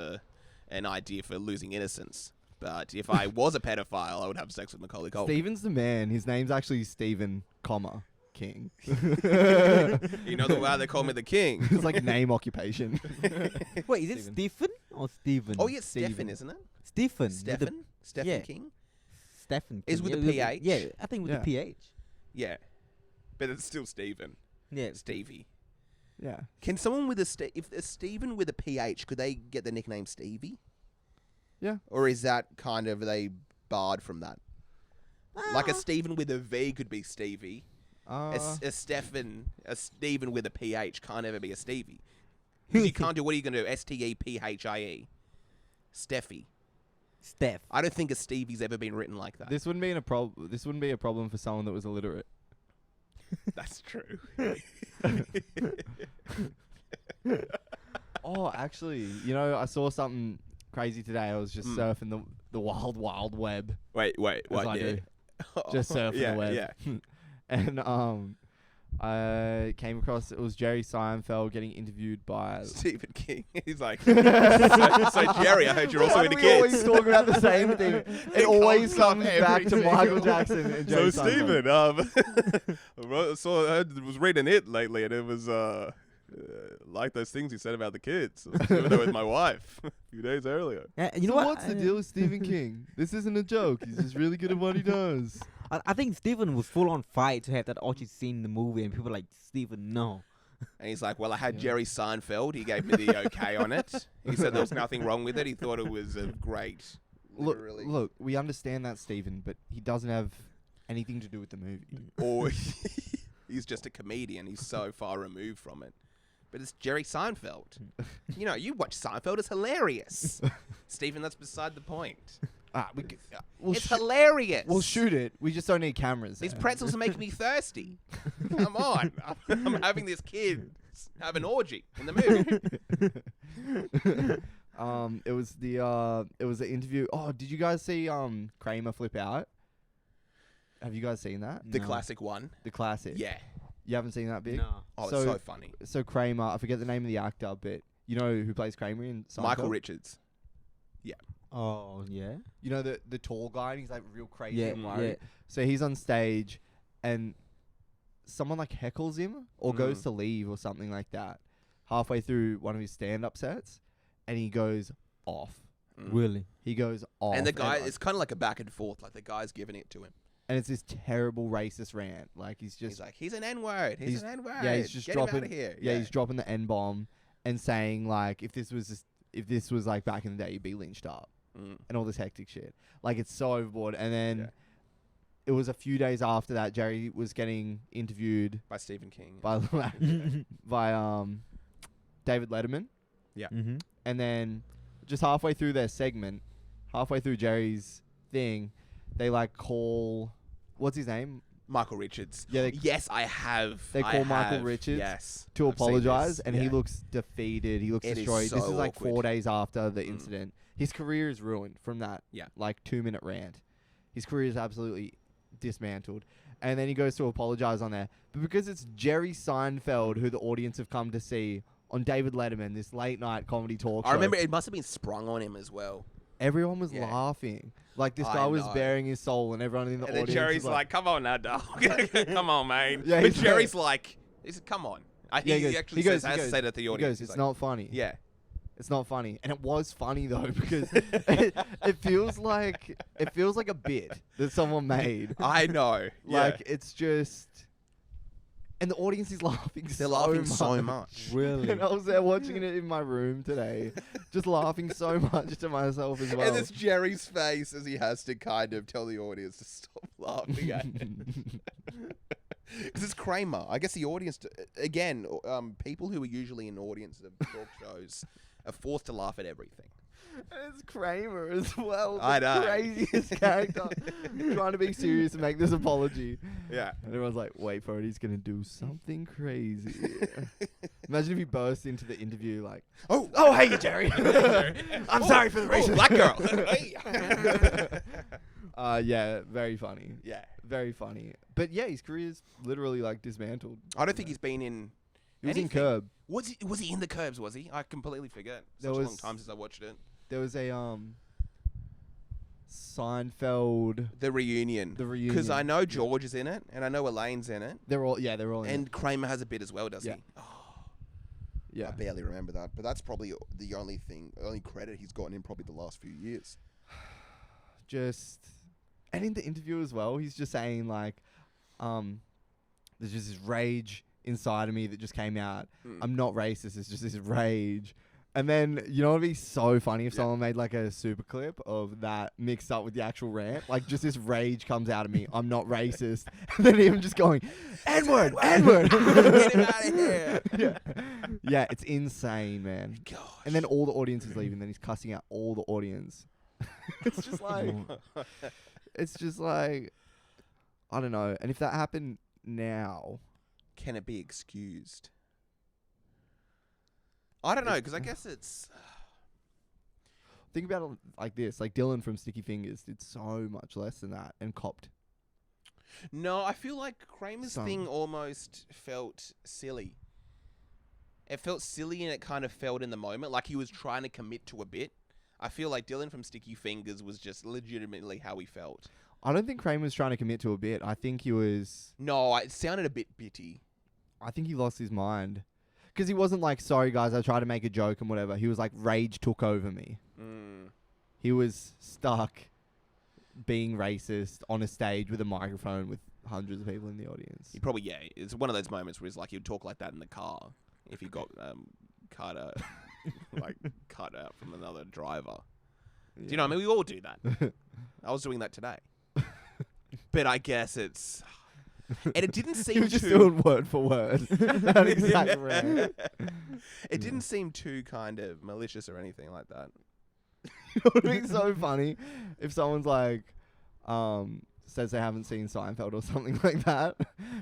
an idea for losing innocence. But if I was a pedophile, I would have sex with Macaulay Culkin. Steven's the man. His name's actually Stephen, King. You know the way they call me the king. It's like name occupation. Wait, is it Stephen. Stephen or Steven? Oh, yeah, Stephen, Stephen. isn't it? Stephen. Stephen? Stephen yeah. King? Stephen. Is King. with a PH? Yeah, I think with Yeah. the PH. Yeah. But it's still Stephen. Yeah. Stevie. Yeah. Can someone with if a Stephen with a PH, could they get the nickname Stevie? Yeah. Or is that kind of, they barred from that? Like a Stephen with a V could be Stevie. A Stephen with a PH can't ever be a Stevie. 'Cause you can't do, what are you going to do? Stephie. Steffi. Steph. I don't think a Stevie's ever been written like that. This wouldn't be This wouldn't be a problem for someone that was illiterate. That's true. Oh, actually, you know, I saw something crazy today. I was just surfing the wild web. Wait, As what? I Yeah. do. Just surfing yeah, the web. Yeah. And I came across, it was Jerry Seinfeld getting interviewed by... Stephen King. He's like, so Jerry, I heard you're also Why into do we always kids. talk about the same thing? It always comes back to Michael Jackson and Jerry Seinfeld. I was reading it lately, and it was like those things you said about the kids. I was doing it with my wife a few days earlier. You know So what? what's the deal with Stephen King? This isn't a joke. He's just really good at what he does. I think Stephen was full on fight to have that orgy scene in the movie, and people were like, Stephen, no. And he's like, well, I had Yeah. Jerry Seinfeld. He gave me the okay on it. He said there was nothing wrong with it. He thought it was a great. Literally. Look, we understand that, Stephen, but he doesn't have anything to do with the movie. Or he's just a comedian. He's so far removed from it. But it's Jerry Seinfeld. You know, you watch Seinfeld. It's hilarious. Stephen, that's beside the point. We'll It's hilarious. We'll shoot it. We just don't need cameras. These there. pretzels are making me thirsty. Come on. I'm having this kid have an orgy in the movie. It was the interview. Oh, did you guys see Kramer flip out? Have you guys seen that? The No. classic one. The classic. Yeah. You haven't seen that bit? No. Oh, So- it's so funny. So Kramer, I forget the name of the actor, but you know who plays Kramer in Seinfeld? Michael Richards. Oh yeah. You know the tall guy, and he's like real crazy Yeah. and Yeah. worried. So he's on stage, and someone like heckles him or goes to leave or something like that halfway through one of his stand-up sets, and he goes off. Mm. Really? He goes off. And the guy, like- it's kind of like a back and forth. Like the guy's giving it to him. and it's this terrible racist rant. Like he's He's just like, he's an N-word. He's an N-word. yeah, he's just Get dropping him out of here. yeah, he's dropping the N-bomb and saying like if this was like back in the day, you'd be lynched up Mm. and all this hectic shit. Like it's so overboard. And then Yeah. it was a few days after that Jerry was getting interviewed By Stephen King. by by David Letterman, Mm-hmm. and then just halfway through their segment, halfway through Jerry's thing, they like call what's his name Michael Richards. Yeah, Yes, I have. they I call Michael have. Richards Yes. to I've seen apologize, this. and he Yeah. looks defeated. He looks It is destroyed. This so is like 4 awkward. days after the Mm. incident. His career is ruined from that. Yeah. Like 2-minute rant. His career is absolutely dismantled. And then he goes to apologize on there, but because it's Jerry Seinfeld who the audience have come to see on David Letterman, this late night comedy talk show. I remember it must have been sprung on him as well. Everyone was Yeah. laughing. Like this I guy was know. bearing his soul, and everyone in the And then audience Jerry's was like, "Come on now, dog. Come on, man." Yeah, but he's Jerry's like, "Come on." Yeah, He actually says, has to say that to the he audience. goes, He's it's like, not funny. Yeah. It's not funny, and it was funny though because it feels like a bit that someone made. I know. Like it's just, and the audience is laughing. They're laughing so much. Really? And I was there watching it in my room today, just laughing so much to myself as well. And it's Jerry's face as he has to kind of tell the audience to stop laughing at it. Because it's Kramer. I guess the audience, again, people who are usually in audiences of talk shows are forced to laugh at everything. And it's Kramer as well. I know. The craziest character trying to be serious and make this apology. Yeah. And everyone's like, wait for it, he's going to do something crazy. Imagine if he burst into the interview like, Oh, hey, Jerry. I'm sorry for the racism. black girl. Hey. Yeah, very funny. Yeah. Very funny. But yeah, his career's literally like dismantled. I don't think he's been in. He was in anything. Curb. Was he in the Curbs? Was he? I completely forget. There Such a long was- time since I watched it. There was a Seinfeld. The reunion. The reunion. Because I know George is in it, and I know Elaine's in it, They're all in it. and Kramer has a bit as well, does Yeah. he? Oh, Yeah. I barely remember that, but that's probably the only credit he's gotten in probably the last few years. Just, and in the interview as well, he's just saying like, there's just this rage inside of me that just came out. Mm. I'm not racist. It's just this rage. And then, you know, it'd be so funny if Yeah. someone made like a super clip of that mixed up with the actual rant. Like, just this rage comes out of me. I'm not racist. And then him just going, N-word, N-word. Get him out of here. Yeah. Yeah, it's insane, man. Gosh. And then all the audience is leaving. Then he's cussing out all the audience. It's just like, I don't know. And if that happened now, Can it be excused? I don't know, because I guess it's... think about it like this. Like Dylan from Sticky Fingers did so much less than that and copped. No, I feel like Kramer's Some. thing almost felt silly. It felt silly and it kind of felt in the moment, like he was trying to commit to a bit. I feel like Dylan from Sticky Fingers was just legitimately how he felt. I don't think Kramer was trying to commit to a bit. I think he was. No, it sounded a bit bitty. I think he lost his mind. Because he wasn't like, sorry guys, I tried to make a joke and whatever. He was like, rage took over me. Mm. He was stuck being racist on a stage with a microphone with hundreds of people in the audience. He probably, yeah. It's one of those moments where he's like, he'd talk like that in the car if he got cut out, cut out from another driver. Do you know what I mean? We all do that. I was doing that today. But I guess it's... And it didn't seem You were just doing word for word. That exact rant. It didn't seem too kind of malicious or anything like that. It would be so funny if someone's like, says they haven't seen Seinfeld or something like that.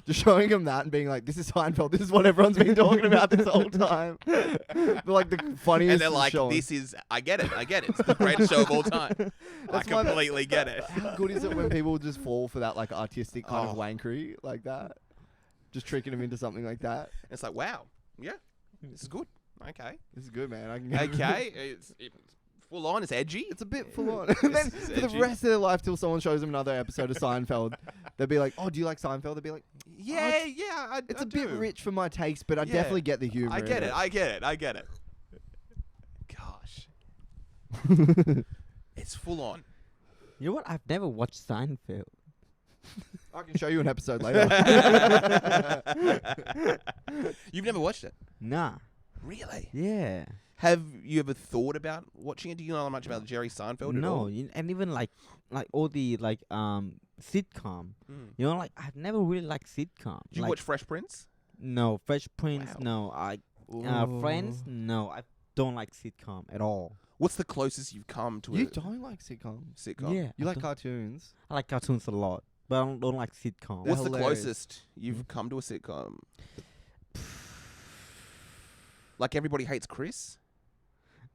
Just showing them that and being like, this is Seinfeld. This is what everyone's been talking about this whole time. They're like the funniest. And they're like, show. this is... I get it. It's the greatest show of all time. I That's why completely get it. How good is it when people just fall for that like artistic kind of wankery like that? Just tricking them into something like that. It's like, wow. Yeah. This is good. Okay. This is good, man. I can get Okay. It's full on. It's edgy. It's a bit full on. And then This is for the edgy. rest of their life, till someone shows them another episode of Seinfeld, they'll be like, "Oh, do you like Seinfeld?" They'll be like, Yeah, "It's I a bit do. rich for my taste, but I Yeah. definitely get the humor." I in get it. I get it. Gosh. It's full on. You know what? I've never watched Seinfeld. I can show you an episode later. You've never watched it? Nah. Really? Yeah. Have you ever thought about watching it? Do you know much about Jerry Seinfeld at No, all? and even like all the sitcom. Mm. You know, like I've never really liked sitcom. Did you like, watch Fresh Prince? No, Fresh Prince. Wow. No, Friends. No, I don't like sitcom at all. What's the closest you've come to You a don't like sitcoms. sitcom? Yeah, You I like don't- cartoons. I like cartoons a lot, but I don't like sitcom. What's the hilarious. closest you've come to a sitcom? Like Everybody Hates Chris?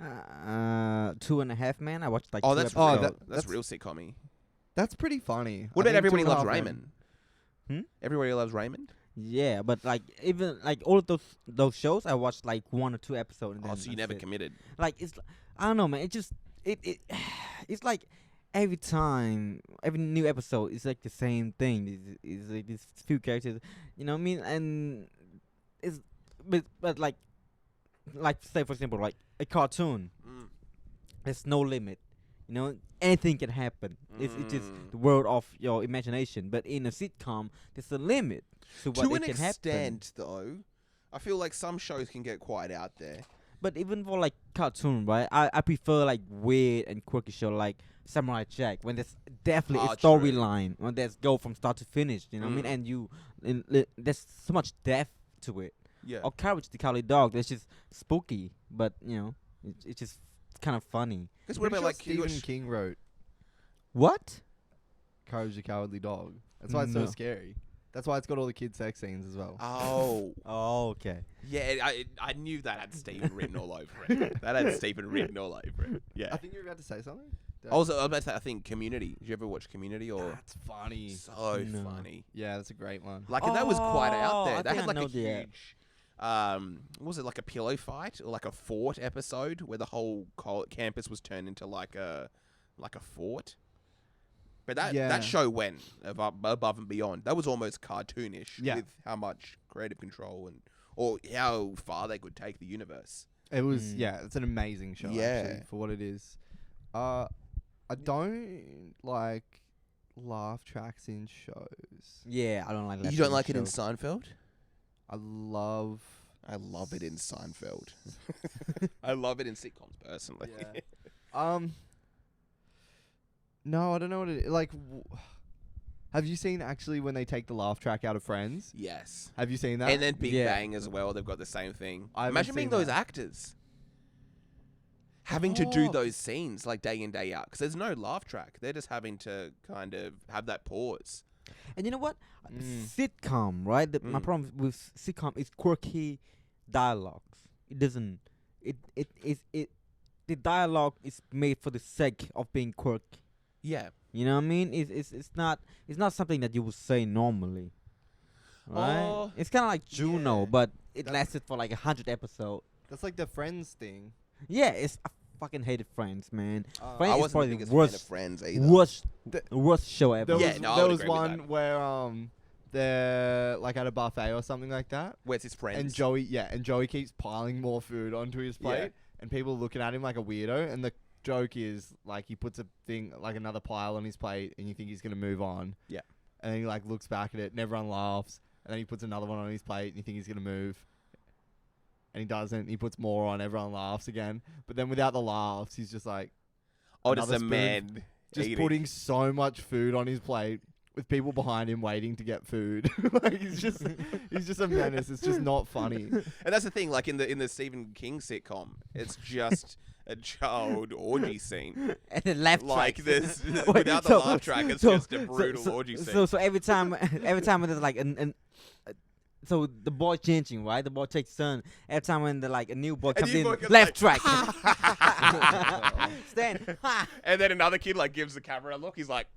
2.5 Men. I watched like. Oh, 2 that's episodes. real. that- That's that's- real sitcom-y. That's pretty funny. What I about think Everybody Two and a Loves Half Men. Raymond? Hmm? Everybody Loves Raymond? Yeah, but like even like all of those shows, I watched like 1 or 2 episodes. And Oh, then so you that's never it. committed. Like it's I don't know, man. It just it it's like every time every new episode is like the same thing. It's like these few characters, you know what I mean? And it's but like say for example like a cartoon. Mm. There's no limit. You know, anything can happen. It's just the world of your imagination. But in a sitcom, there's a limit to what To it an can happen. extent, though, I feel like some shows can get quite out there. But even for like cartoon, right? I prefer like weird and quirky show like Samurai Jack when there's definitely a True. storyline when there's go from start to finish. You know what I mean? And there's so much depth to it. Yeah. Or Courage the Cowardly Dog. That's just spooky, but you know, it's just kind of funny. Because what about like Stephen King wrote What? Courage the Cowardly Dog? That's why it's so No. scary. That's why it's got all the kid sex scenes as well. Oh, Oh, okay. yeah. I knew that had Stephen written all over it. That had Stephen written all over it. I Yeah. think you were about to say something. I was about to say, I think Community. Did you ever watch Community? Or That's funny. so No. funny. Yeah, that's a great one. Like that was quite out Oh, there. I That think had I like a know that. huge. What was it like a pillow fight or like a fort episode where the whole campus was turned into like a fort? But that Yeah. that show went above and beyond. That was almost cartoonish Yeah. with how much creative control or how far they could take the universe. It was, Mm. yeah, it's an amazing show, Yeah. actually, for what it is. I don't like laugh tracks in shows. Yeah, I don't like that. You don't kind of like it in show. Seinfeld? I love it in Seinfeld. I love it in sitcoms personally. Yeah. No, I don't know what it is. Like, have you seen actually when they take the laugh track out of Friends? Yes. Have you seen that? And then Big Yeah. Bang as well. They've got the same thing. I haven't Imagine being seen those that. actors. Having to do Oh. those scenes like day in, day out. Because there's no laugh track. They're just having to kind of have that pause. And you know what? Mm. Sitcom, right? My Mm. problem with sitcom is quirky dialogues. It doesn't. The dialogue is made for the sake of being quirky. Yeah. You know what I mean? It's not something that you would say normally. Right? Oh, It's kind of like Juno, yeah. but it That's- lasted for like 100 episodes. That's like the Friends thing. Yeah, I fucking hated Friends, man. Uh, Friends I is wasn't probably the the biggest fan of worst, Friends either. worst show ever. There Yeah, was, no, I there would was agree with one that. where they're like at a buffet or something like that, Where's his friends? and Joey keeps piling more food onto his plate, and people are looking at him like a weirdo. And the joke is like he puts a thing like another pile on his plate, and you think he's gonna move on. Yeah. and then he like looks back at it, and everyone laughs, and then he puts another one on his plate, and you think he's gonna move, and he doesn't. He puts more on, everyone laughs again, but then without the laughs, he's just like, Oh, just another a spoon, man just eating. putting so much food on his plate with people behind him waiting to get food. Like he's just a menace. It's just not funny. And that's the thing, like in the Stephen King sitcom, it's just a child orgy scene. And the laugh Like track. this, Wait, without the laugh track, it's just a brutal orgy scene. So every time there's like so the ball changing, right? The ball takes turn. Every time when the like a new ball comes new in, ball goes left like, track. Stand. Ha. And then another kid like gives the camera a look. He's like,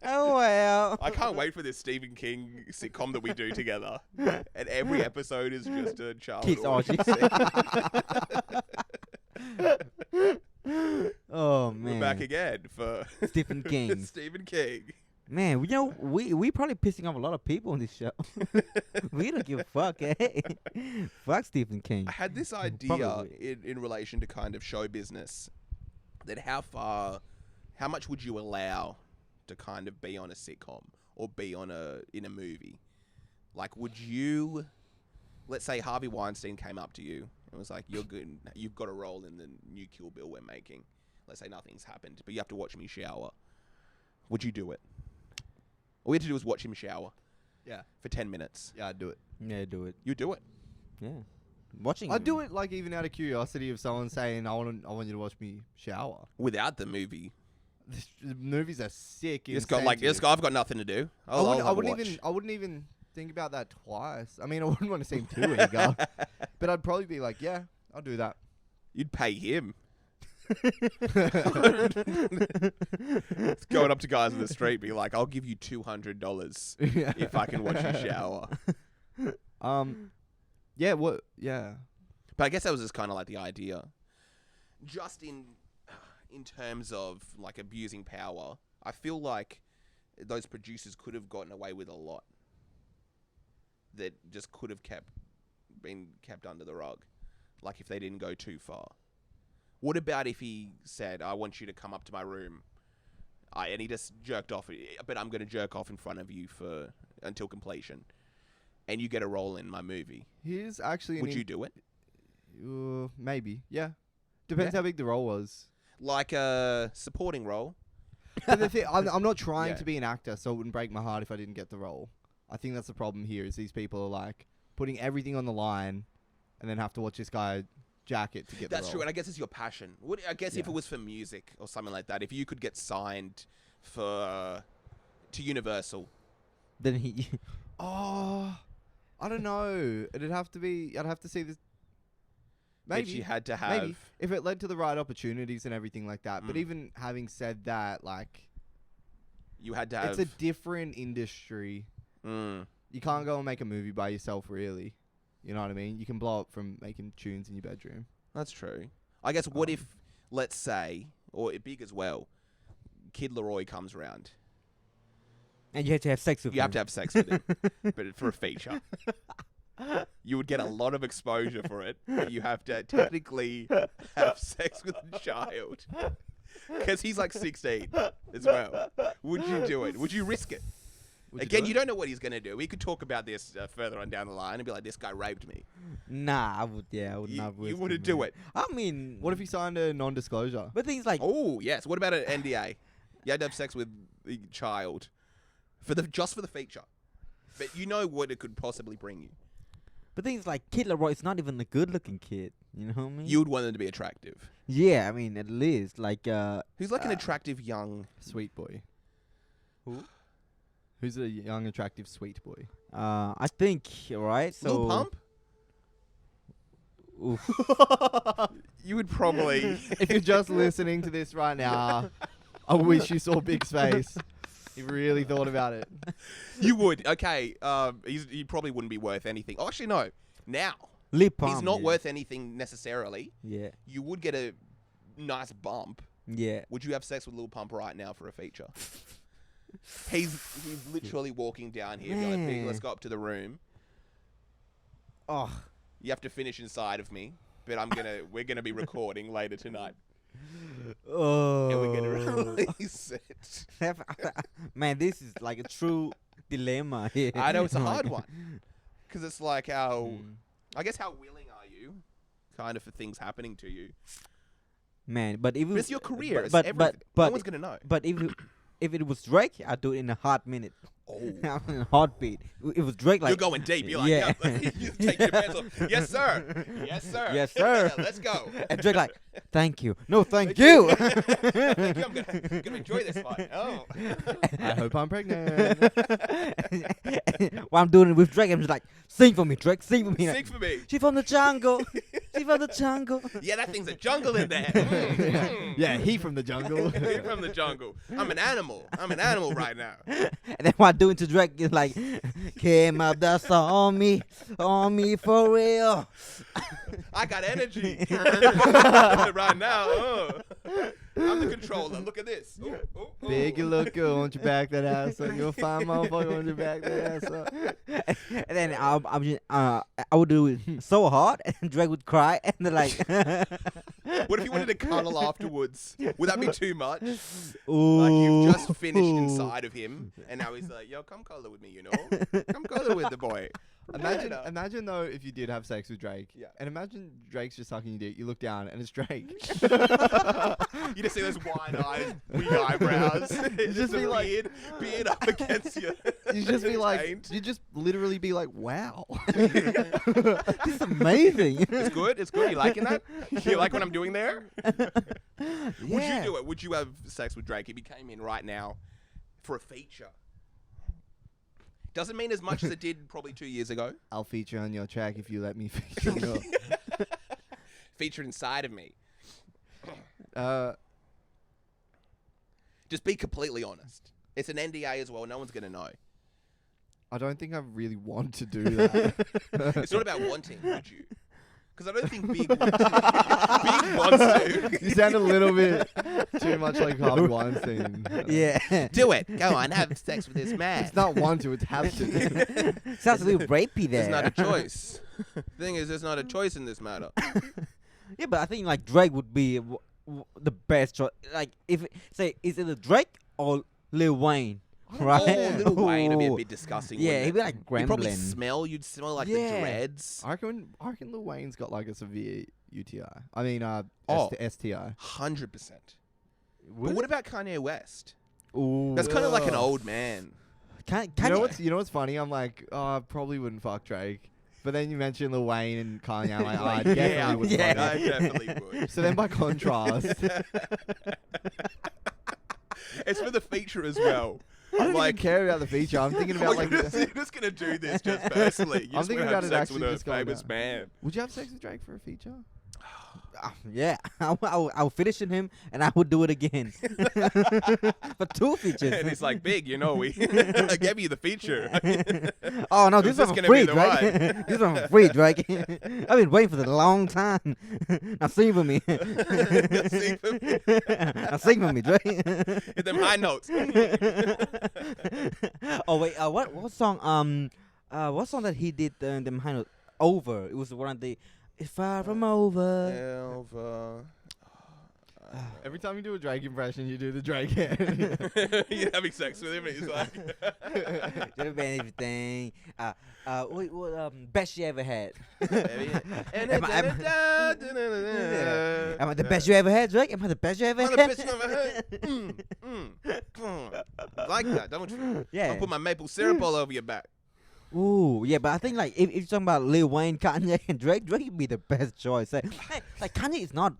Oh well. I can't wait for this Stephen King sitcom that we do together. And every episode is just a child Kids orgy orgy. scene. Oh man. We're back again for Stephen King. Stephen King. Man, we probably pissing off a lot of people on this show. We don't give a fuck, eh? Fuck Stephen King. I had this idea Probably. in relation to kind of show business, that how much would you allow to kind of be on a sitcom or be in a movie? Like, would you, let's say Harvey Weinstein came up to you and was like, "You're good, you've got a role in the new Kill Bill we're making." Let's say nothing's happened, but you have to watch me shower. Would you do it? All you had to do was watch him shower Yeah. for 10 minutes. Yeah, I'd do it. Yeah, do it. You do it. Yeah. Watching. I'd do it like even out of curiosity of someone saying, I want you to watch me shower. Without the movie. The movies are sick. I've got nothing to do. I wouldn't even think about that twice. I mean, I wouldn't want to seem too eager, but I'd probably be like, yeah, I'll do that. You'd pay him. Going up to guys in the street, be like, "I'll give you $200 if I can watch you shower." Yeah. What? Yeah. But I guess that was just kind of like the idea. Just in terms of like abusing power, I feel like those producers could have gotten away with a lot that just could have been kept under the rug, like if they didn't go too far. What about if he said, "I want you to come up to my room," and he just jerked off, but I'm going to jerk off in front of you until completion, and you get a role in my movie? Here's actually. Would you do it? Maybe. Yeah. Depends how big the role was. Like a supporting role? But the thing, I'm not trying Yeah. to be an actor, so it wouldn't break my heart if I didn't get the role. I think that's the problem here. Is these people are like putting everything on the line, and then have to watch this guy jacket to get the role. That's true, and I guess it's your passion. I guess if Yeah. it was for music or something like that, if you could get signed to Universal, Then he. Oh, I don't know. It'd have to be. I'd have to see this. that you had to have. Maybe if it led to the right opportunities and everything like that. But Mm. even having said that, like, You had to have. it's a different industry. Mm. You can't go and make a movie by yourself, really. You know what I mean? You can blow up from making tunes in your bedroom. That's true. I guess what if, let's say, or big as well, Kid Leroy comes around. And you have to have sex with him. You have to have sex with him, but for a feature. You would get a lot of exposure for it, but you have to technically have sex with a child. Because he's like 16 as well. Would you do it? Would you risk it? Again, you don't know what he's going to do. We could talk about this further on down the line and be like, this guy raped me. Nah, I would. Yeah, I would not. You risk wouldn't it, do man. it. I mean, What if he signed a non-disclosure? But things like. Oh, yes. What about an NDA? You had to have sex with the child just for the feature. But you know what it could possibly bring you. But things like Kid Leroy is not even a good-looking kid. You know what I mean? You would want them to be attractive. Yeah, I mean at least like. Who's like an attractive young... Sweet boy. Who? Who's a young, attractive, sweet boy? I think right. So. Lil Pump? Oof. You would probably... If you're just listening to this right now, I wish you saw Big's face. He really thought about it. You would. Okay. He probably wouldn't be worth anything. Oh, actually, no. Now. Lip Pump. He's not yeah. worth anything necessarily. Yeah. You would get a nice bump. Yeah. Would you have sex with Lil Pump right now for a feature? He's literally walking down here. Be like, "Pig, let's go up to the room. Oh. You have to finish inside of me, but we're gonna be recording later tonight." Oh, and we're gonna release it. Man, this is like a true dilemma here. I know it's a hard one because it's like how Mm. I guess how willing are you, kind of, for things happening to you? Man, but if But it, it's your career. It's but everything. but No one's gonna know. but if it was Drake, I'd do it in a hot minute. Oh. In a heartbeat. If it was Drake, like You're going deep. You're like, yeah. you take your pants off. Yes, sir. Yes, sir. Yes, sir. Let's go. and Drake like, thank you. No, thank you. Thank you. I'm gonna enjoy this one. Oh. I hope I'm pregnant. While I'm doing it with Drake, I'm just like, sing for me, Drake, sing for me. Sing for me. She from the jungle. She from the jungle. Yeah, that thing's a jungle in there. Mm. Yeah, he from the jungle. He from the jungle. I'm an animal. I'm an animal right now. And then what I'm doing to Drake is like, came out that's on me for real. I got energy right now. I'm the controller. Look at this. Ooh, ooh, ooh. Big you look good, won't you back that ass up? You'll find motherfucker, won't you back that ass up? And then I would do it so hard, and Drake would cry, and they're like, What if you wanted to cuddle afterwards? Would that be too much? ooh. Like you've just finished inside of him, and now he's like, "Yo, come cuddle with me, you know? Come cuddle with the boy." Imagine though if you did have sex with Drake, Yeah. and imagine Drake's just sucking your dick. You look down and it's Drake. You just see those wide eyes, weak eyebrows. It's just be like- beard up against you. You just be like, Taint. you just literally be like, wow. This is amazing. It's good. It's good. You liking that? You like what I'm doing there? Yeah. Would you do it? Would you have sex with Drake if he came in right now for a feature? Doesn't mean as much as it did probably 2 years ago. I'll feature on your track if you let me feature on your. Feature inside of me. Uh, Just be completely honest. It's an NDA as well. No one's gonna know. I don't think I really want to do that. It's not about wanting, would you? Because I don't think Big wants to. Big wants to. You sound a little bit too much like Harvey Weinstein. Yeah. Do it. Go on. Have sex with this man. It's not want to, it's have to. Sounds a little rapey there. There's not a choice. Thing is, there's not a choice in this matter. Yeah, but I think like Drake would be the best choice. Like if say is it Drake or Lil Wayne, right? Oh, Lil Wayne would be a Ooh. bit disgusting. Yeah, wouldn't he'd be it? like You'd probably gremlin. smell. You'd smell like Yeah. the dreads. I reckon Lil Wayne's got like a severe UTI. I mean, Oh. STI. 100%. But what about Kanye West? Ooh. That's kind of like an Ugh. old man. You know what's funny? I'm like, oh, I probably wouldn't fuck Drake. But then you mentioned Lil Wayne and Kanye. I'm like, oh, I definitely would. yeah. fuck I him. definitely would. So then by contrast, It's for the feature as well. I don't Like- even care about the feature. I'm thinking about like, you're just gonna do this just personally. You I'm just thinking wanna have about it sex with actually a just going famous down. man. would you have sex with Drake for a feature? Yeah, I'll finish in him and I would do it again for 2 features. And he's like, "Big, you know, I gave you the feature." Oh no, Is this this one for gonna free, be the Drake. This one for free, Drake. I've been waiting for this a long time. Now sing for me. Sing for me. Now sing for me, Drake. Hit them high notes. Oh wait, what song? What song that he did? Them high notes over. It was one of the. If I from over. Elva. Every time you do a Drake impression, you do the Drake hand. You're having sex with him, and he's like, Never been everything. Wait, what? Best you ever had. Am I the best you ever had, Drake? Am I the best you ever "I'm had? the best you ever heard." Like that, don't you? Yeah. I'll put my maple syrup all over your back. Ooh, yeah, but I think like if you're talking about Lil Wayne, Kanye, and Drake would be the best choice. Like Kanye is not,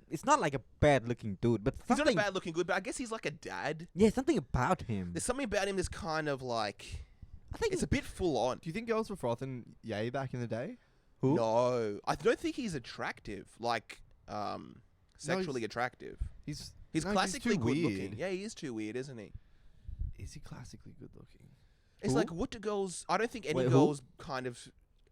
it's not like a bad looking dude, but He's not a something, bad looking good, but I guess he's like a dad. yeah, something about him. There's something about him that's kind of like, I think it's a bit full on. Do you think girls were frothing Ye back in the day? Who? No, I don't think he's attractive, like sexually attractive. He's He's no, classically too good weird. looking. Yeah, he is too weird, isn't he? Is he classically good looking? It's Who? like, what do girls? I don't think any Wait, who? girls kind of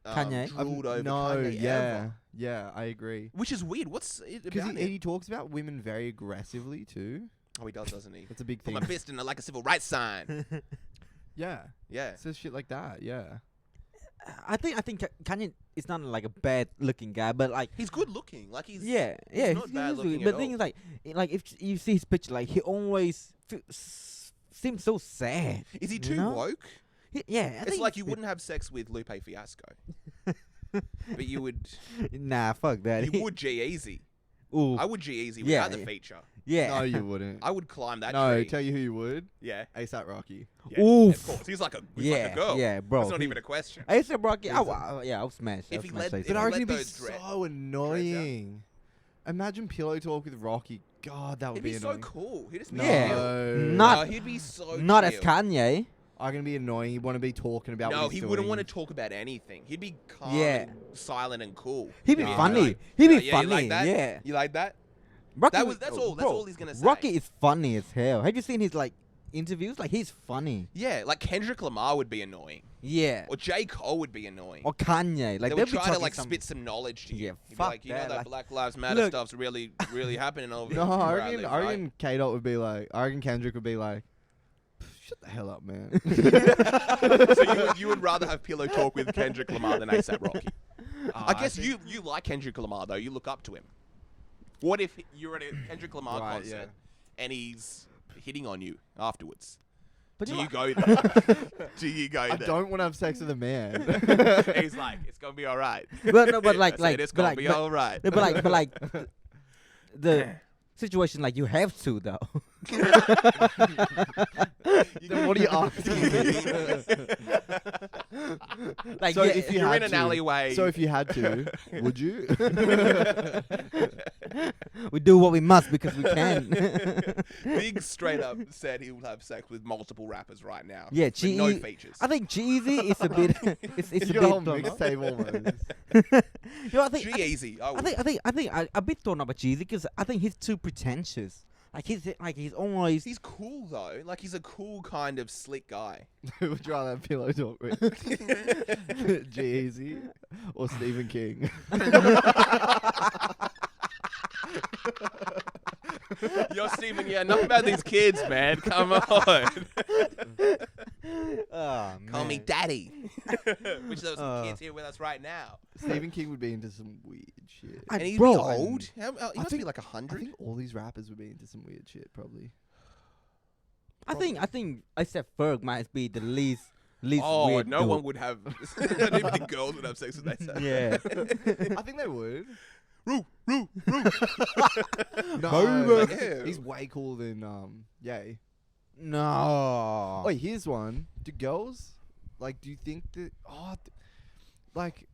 Kanye? drooled over no, Kanye yeah, ever. yeah, I agree. Which is weird. What's it Because about he him? talks about women very aggressively too. Oh, he does, doesn't he? That's a big Put thing. my fist in like a civil rights sign. Yeah, Yeah. says shit like that. Yeah, I think Kanye is not like a bad looking guy, but like He's good looking. Like he's yeah, not bad looking But at the thing all. is like if you see his picture, like he always seems so sad. Is he you too know? woke? Yeah, I It's think like you wouldn't have sex with Lupe Fiasco, but you would. Nah, fuck that. You would G-Eazy. Ooh, I would G-Eazy Yeah, without the yeah. feature. yeah. No, you wouldn't. I would climb that No, tree. tell you who you would. Yeah. ASAP Rocky. Yeah, Oof. of course. He's like a Yeah, girl. yeah, bro. That's not he- even a question. A$AP Rocky, He's I'll smash. If I'll he smash led- A$AP. if But I he reckon it'd be those dreads so annoying. Imagine pillow talk with Rocky. God, that would He'd be so annoying. cool. He'd just No. be chill. Not- No, he'd be so Not as chill. Kanye. I'm gonna be annoying. You want to be talking about. No, what he's he wouldn't doing. want to talk about anything. He'd be calm, Yeah. and silent, and cool. He'd be Yeah. funny. Like, He'd be yeah, funny. You like that? Yeah. You like that? Rocky That was- that's oh, all. That's bro, all he's gonna say. Rocky is funny as hell. Have you seen his like interviews? Like he's funny. Yeah, like Kendrick Lamar would be annoying, Yeah. or J Cole would be annoying. Or Kanye. Like they they'll would be try to talking like some- spit some knowledge to you. Yeah, He'd be fuck like, you know that, that like- Black Lives Matter Look- stuff's really happening over. No, where I I reckon, live, I right? reckon K-Dot would be like. I reckon Kendrick would be like. Shut the hell up, man. So you would rather have pillow talk with Kendrick Lamar than ASAP Rocky? I guess think- you like Kendrick Lamar though. You look up to him. What if you're at a Kendrick Lamar Right, concert yeah. and he's hitting on you afterwards? But Do you you go there? Do you go I there? don't want to have sex with a man. He's like, it's gonna be all right. But no, but like I said, like it's but gonna like be but, all right. but like the situation like you have to though. Then what are you asking me? Like So yeah, if you You're had in an to- alleyway. So if you had to, would you? we do what we must because we can. Big straight up said he would have sex with multiple rappers right now. Yeah, with no G- features. I think Jeezy is a bit. it's You a got a whole bit. mixtape almost. You know, I think G-Eazy. I think I a bit thrown up at Jeezy because I think he's too pretentious. Like he's always He's cool though. Like he's a cool kind of slick guy. Who would you rather have pillow talk with? G-Eazy or Stephen King? Yo, Stephen, yeah, enough about these kids, man. Come on. oh, Call me man. daddy. Which those kids here with us right now. Stephen King would be into some weird shit. I- And he'd bro, be old. He I must be think- like I 100. think all these rappers would be into some weird shit, probably. I think ASAP Ferg might be the least Oh, weird no dude. one would have. Not even the girls would have sex with that. Yeah. I think they would. Roo. No, Like, ew. he's way cooler than Yay. No. Wait, here's one. Do girls do you think that like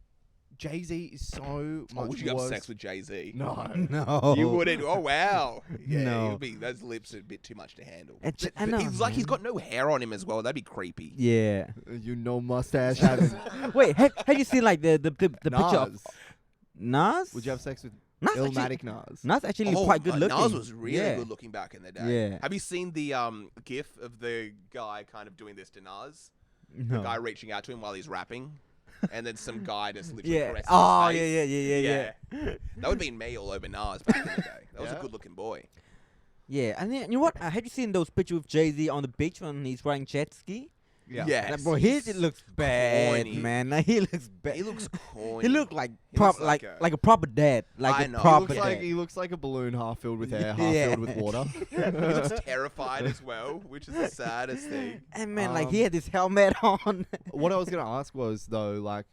Jay-Z is so much Oh, would you have worse? sex with Jay-Z? No. No. You wouldn't. Oh wow. Yeah, No. he'd be, those lips are a bit too much to handle. I know, He's like he's man. got no hair on him as well. That'd be creepy. Yeah. You know mustache having Wait, have you seen like the picture of Nas. Nas? Would you have sex with Nas actually, Illmatic Nas? Nas actually Oh, quite good looking. Nas was really yeah. good looking back in the day. Yeah. Have you seen the gif of the guy kind of doing this to Nas? No. The guy reaching out to him while he's rapping, and then some guy just literally Yeah. caresses Oh his yeah, face. yeah. That would have been me all over Nas back in the day. That was Yeah. a good looking boy. Yeah, and then you know what? Have you seen those pictures with Jay-Z on the beach when he's riding jet ski? Yeah. Yes. Like, bro, it looks bad, corny. man. Like, he looks bad. He looks corny. He looked like He looks like like a proper dad, like I a know. He proper He looks like dad. he looks like a balloon half filled with air, half Yeah. filled with water. He looks terrified as well, which is the saddest thing. And man, like he Um, had this helmet on. What I was gonna ask was though, like,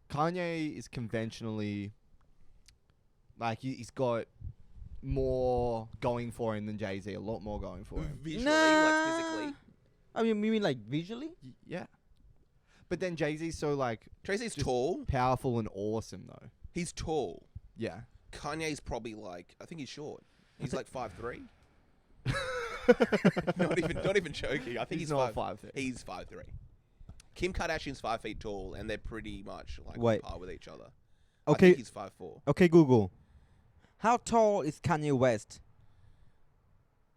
Kanye is conventionally like he's got more going for him than Jay-Z, a lot more going for him. Visually, Nah. like physically. I mean, you mean like visually? Yeah. But then Jay-Z's so like Tracy's Just- tall. powerful and awesome though. He's tall. Yeah. Kanye's probably like, I think he's short. He's like 5'3". not Not even joking. I think he's not 5'3". 5'3". He's 5'3". Kim Kardashian's 5 feet tall, and they're pretty much like Wait. on par with each other. I Okay, think he's 5'4". okay, Google. How tall is Kanye West?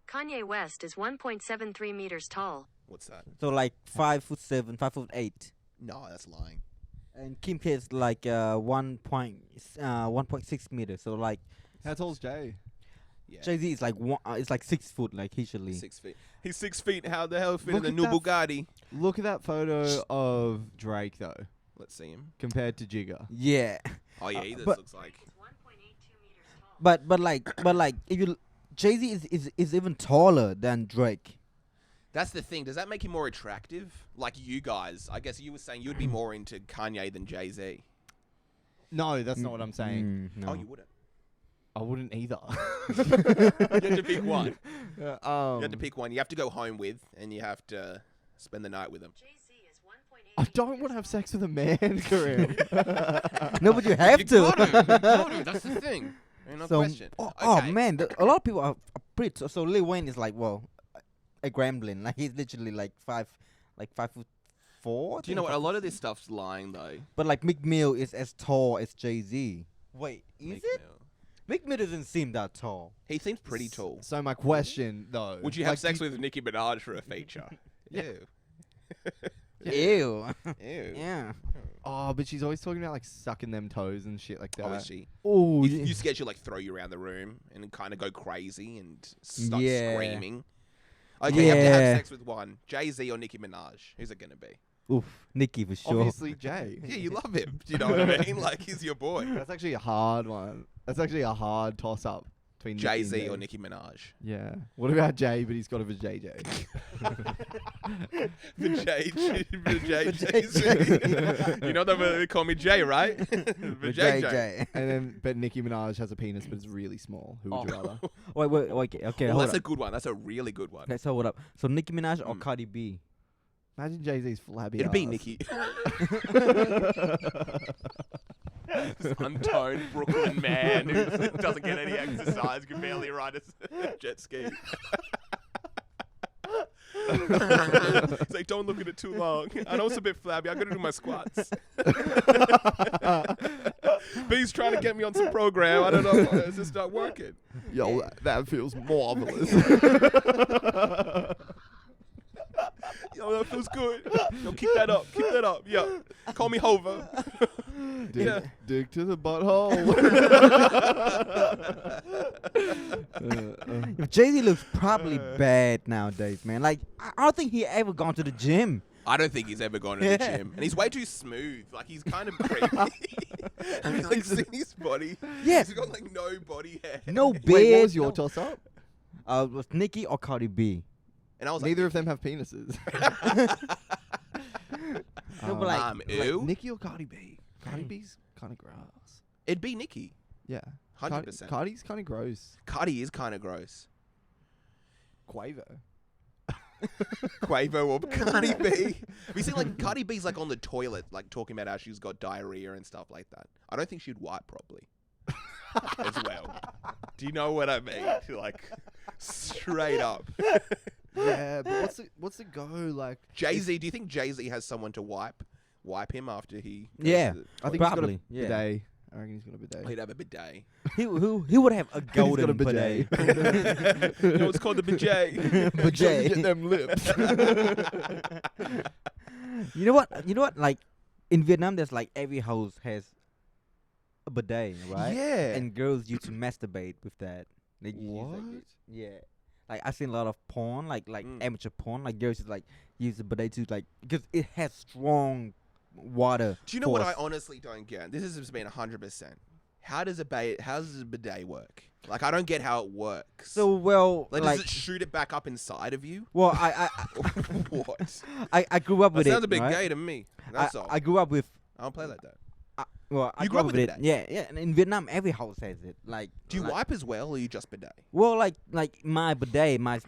Kanye West is 1.73 meters tall. What's that? So like 5'7", 5'8". No, that's lying. And Kim K is like 1.6 meters. So like How tall's Jay? Yeah. Jay-Z is like it's like 6 foot, like usually. 6 feet. He's 6 feet. How the hell fit Look in the at new that Bugatti? Look at that photo of Drake though. Let's see him. compared to Jigga. Yeah. Oh yeah, he just but- looks like. Is 1.82 meters tall. But like if you Jay-Z is even taller than Drake. That's the thing. Does that make him more attractive? Like you guys, I guess you were saying you'd be more into Kanye than Jay-Z. No, that's not what I'm saying. No. Oh, you wouldn't. I wouldn't either. You have to pick one. You um, have to pick one. You have to go home with, and you have to spend the night with him. Jay-Z is 1.8 I don't want to have sex with a man, Kareem. No, but you have You to. got to. That's the thing. Ain't no So, question. oh Okay. man, a lot of people are pretty. So Lil Wayne is like, well, a gremlin. Like he's literally like 5'4". Do you know what? A lot of this stuff's lying though. But like Meek Mill is as tall as Jay-Z. Wait, is Meek it? Mill. Meek Mill doesn't seem that tall. He seems pretty tall. So my question, though, Would you have sex with Nicki Minaj for a feature? Ew. Ew. Ew. Yeah. Oh, but she's always talking about like sucking them toes and shit like that. Oh, is she? Oh, You scared she'll like throw you around the room and kind of go crazy and start Yeah. screaming? Okay, you have to have Yeah. sex with one. Jay-Z or Nicki Minaj? Who's it going to be? Oof, Nicki for sure. Obviously, Jay. Yeah, you love him. Do you know what I mean? Like, he's your boy. That's actually a hard one. That's actually a hard toss up between Nicki and Jay-Z Jay. or Nicki Minaj? Yeah. What about Jay? But he's got a JJ. Jay-Z. You know they call me Jay, right? But JJ. And then, but Nicki Minaj has a penis, but it's really small. Who would you rather? Wait, okay, Well, hold that's up. a good one. That's a really good one. Okay, so hold up. So Nicki Minaj or Mm. Cardi B? Imagine Jay-Z's flabby. It'd be ass. Nicki. This untoned Brooklyn man who doesn't get any exercise, can barely ride a jet ski. It's like, don't look at it too long. I know it's a bit flabby. I gotta do my squats. But he's trying to get me on some program. I don't know. It's just not working. Yo, that feels marvelous. Yo, that feels good. Yo, keep that up. Keep that up. Yo, call me Hover. Yeah. Dig to the butthole. Jay-Z looks probably bad nowadays, man. Like, I don't think he ever gone to the gym. I don't think he's ever gone to the Yeah. gym. And he's way too smooth. Like, he's kind of creepy. Have you, like, seen his body? Yeah. He's got, like, no body hair. No beard. Wait, what was your no- toss up? Was Nicki or Cardi B? And I was like, Neither of them have penises. No, but like, ew. Nicki or Cardi B? Cardi B's kind of gross. It'd be Nikki. Yeah. 100%. Cardi's kind of gross. Cardi is kind of gross. Quavo. Quavo or Cardi B. We see, like, Cardi B's, like, on the toilet, like, talking about how she's got diarrhea and stuff like that. I don't think she'd wipe properly. As well. Do you know what I mean? Like, straight up. Yeah, but what's the go like? Jay-Z, do you think Jay-Z has someone to wipe him after he goes Yeah. to the- I think Probably, he's got a bidet. I reckon he's got a bidet. he'd have a bidet. he would have a golden a bidet. No, it's called the bidet. bidet. Get them lips. You know what? Like, in Vietnam, there's like every house has a bidet, right? Yeah. And girls used to masturbate with that. They use, like, What? yeah. Like, I've seen a lot of porn, like amateur porn. Like, girls just like use the bidet to like, because it has strong water. Do you know what I force. honestly don't get? This has been 100%. How does a bidet work? Like, I don't get how it works. So well, like, like does it shoot it back up inside of you? well, What? I grew up That with it. sounds a bit right? gay to me. That's all. I grew up with. I don't play like that. Well, I You grew up with it. that? Yeah, yeah. And in Vietnam, every house has it. Like, Do you like, wipe as well, or you just bidet? Well, like my bidet, my,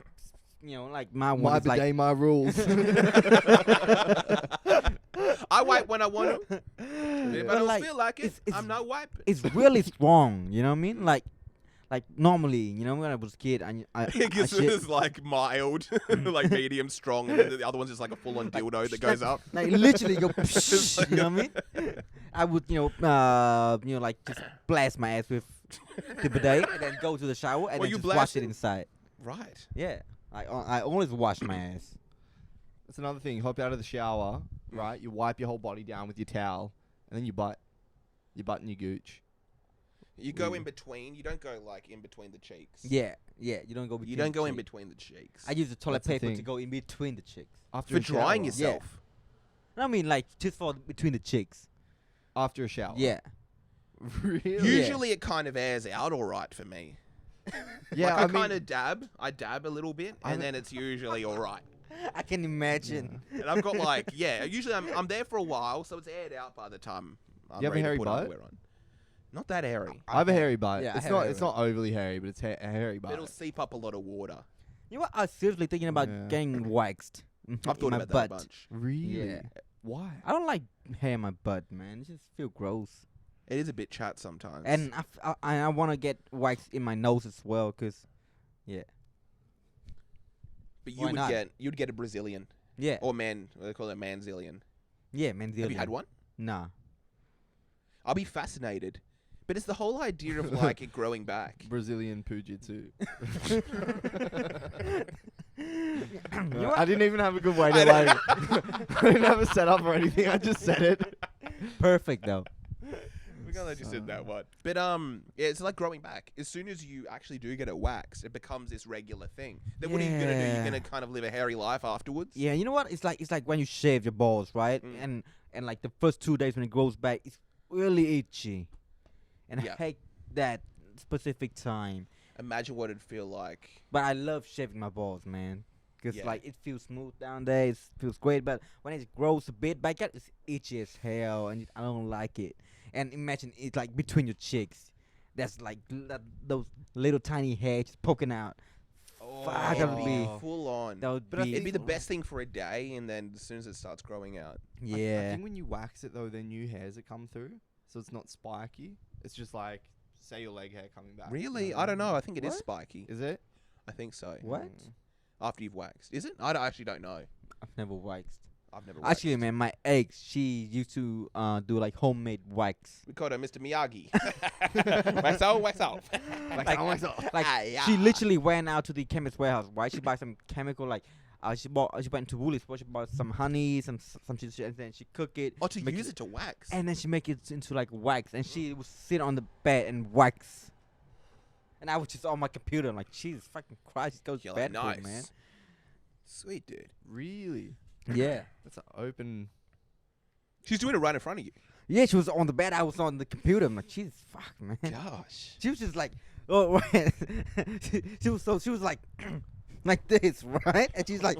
like my one My is like. bidet, my rules. I wipe when I want to. If I But, don't like, feel like it, it's- I'm not wiping. It's really strong. You know what I mean? Like normally, you know, when I was a kid, I It shit- is like mild, like medium strong, and then the other one's just like a full-on dildo that goes up. Like literally go. Psh, you know what I mean? I would, like just blast my ass with the bidet and then go to the shower and Well, then you just wash blast it it? inside. Right. Yeah, I always wash my ass. That's another thing. You hop out of the shower, right? You wipe your whole body down with your towel, and then you butt and your gooch. You go in between. You don't go like in between the cheeks. Yeah, yeah. You don't go. You between don't the go in cheeks. between the cheeks. I use the toilet That's the paper to thing. go in between the cheeks. After For a drying shower. yourself. I mean, like just for between the cheeks. After a shower. Yeah. Really? Usually it kind of airs out all right for me. Yeah, Like, I I kind mean, of dab. I dab a little bit, and then it's usually all right. I can imagine. And I've got like, usually I'm there for a while, so it's aired out by the time I'm You have a ready hairy to put butt? underwear on. Not that hairy. I have a hairy butt. Yeah, I it's have not. hairy It's not overly hairy, but it's a hairy butt. It'll seep up a lot of water. You know what? I was seriously thinking about Yeah. getting waxed. I've in thought my about that butt. a bunch. Really? Yeah. Why? I don't like hair in my butt, man. It just feel gross. It is a bit chat sometimes. And I want to get waxed in my nose as well, cause but why not? you'd get a Brazilian yeah, or man. They call it manzillion. yeah, man. Have you had one? Nah. I'll be fascinated. But it's the whole idea of like it growing back. Brazilian Pujitsu. You know what? I didn't even have a good way to like. I didn't have a setup or anything. I just said it. Perfect though. We're gonna let you sit that one. But it's like growing back. As soon as you actually do get it waxed, it becomes this regular thing. Then what are you gonna do? You're Yeah. gonna kind of live a hairy life afterwards? Yeah, you know what? It's like when you shave your balls, right? Mm. And like the first 2 days when it grows back, it's really itchy, and Yeah. I hate that specific time. Imagine what it'd feel like. But I love shaving my balls, man. Because Yeah. like it feels smooth down there, it feels great. But when it grows a bit back up, it's itchy as hell, and I don't like it. And imagine it's like between your cheeks, that's like those little tiny hairs just poking out. Fuck, that would be full on. that would But I be. It'd be the best thing for a day, and then as soon as it starts growing out, I Yeah. think when you wax it though, then new hairs that come through, so it's not spiky. It's just like say your leg hair coming back. really, I don't know. I think it is What? spiky. Is it? I think so. What? Mm. After you've waxed, is it? actually don't know. I've never waxed. I've never. Waxed. Actually, man, my ex, she used to do like homemade wax. We called her Mr. Miyagi. wax out, wax out. Like she literally went out to the chemist warehouse, right? She buy some chemical, like she went to Woolies, she bought some honey, some shit, and then she cook it. Oh, to make use it to wax. and then she make it into like wax, and she would sit on the bed and wax. And I was just on my computer, I'm like, Jesus fucking Christ, it goes You're bad like, for nice. it, man. Sweet dude. Really? Yeah. That's an open. She's doing it right in front of you. Yeah, she was on the bed, I was on the computer. I'm like, Jesus fuck, man. Gosh. She was just like, oh, right. she was like, like this, right? And she's like,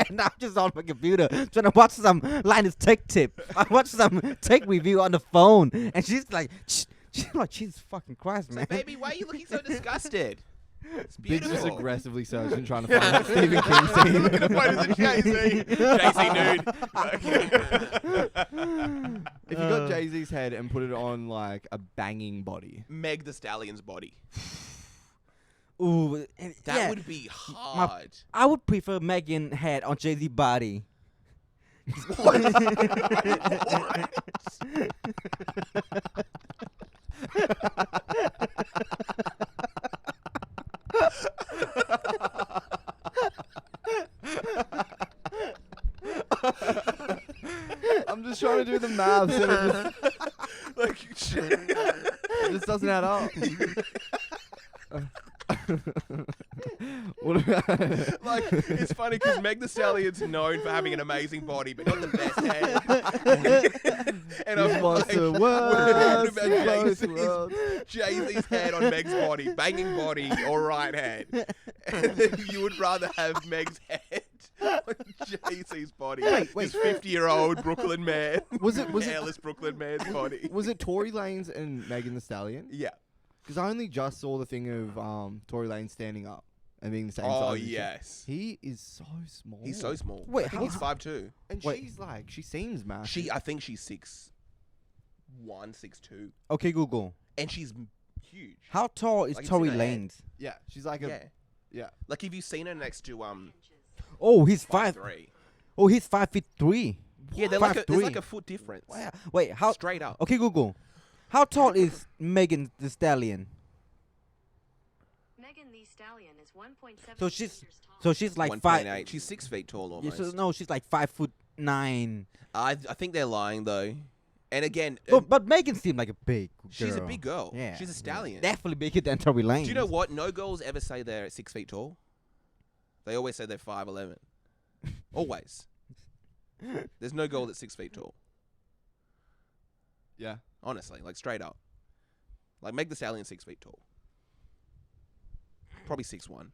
and I'm just on my computer trying to watch some Linus Tech tip. I watched some tech review on the phone, and she's like, Jesus fucking Christ, man. So, baby, why are you looking so disgusted? It's Big's beautiful. just aggressively searching, trying to find that Stephen King scene. What is it, Jay-Z? Jay-Z nude. If you got Jay-Z's head and put it on like a banging body, Meg the Stallion's body. Ooh, and That yeah, would be hard. I would prefer Megan head on Jay-Z body. I'm just trying to do the maths and Like, it just doesn't add up. What about like, it's funny because Meg the Stallion's known for having an amazing body, but not the best head. And This I'm monster like, works, what about both worlds. Jay-Z's head on Meg's body, banging body, or right head? And then you would rather have Meg's head on Jay-Z's body. Wait. This 50-year-old Brooklyn man. Was it hairless Brooklyn man's body? was it Tory Lanez and Megan the Stallion? Yeah. Because I only just saw the thing of Tory Lanez standing up and being the same Oh, size. as yes. He is so small. He's so small. Wait, I think he's 5'2". And Wait. she's like, she seems massive. I think she's 6'1", 6'2", Okay, Google. and she's huge. How tall is I can see Tory her head. Lanez? Yeah, she's like a Yeah. yeah. Like, have you seen her next to inches. Oh, he's 5'3". 5'3"? Oh, he's 5'3". Yeah, they're like there's 5'3". like a foot difference. Wow. Wait, how? Straight up. Okay, Google. How tall is Megan the Stallion? Megan the Stallion is 1.7 So she's meters tall. so she's like 1.8. 5. She's 6 feet tall Yeah, almost. so, no, she's like 5'9". I think they're lying though. And again, But Megan seemed like a big girl. she's a big girl. Yeah. She's a stallion. Definitely bigger than Tory Lanez. Do you know what? No girls ever say they're 6 feet tall. They always say they're 5'11". Always. There's no girl that's 6 feet tall. Yeah. Honestly, like straight up. Like Meg the Stallion 6 feet tall. Probably 6'1".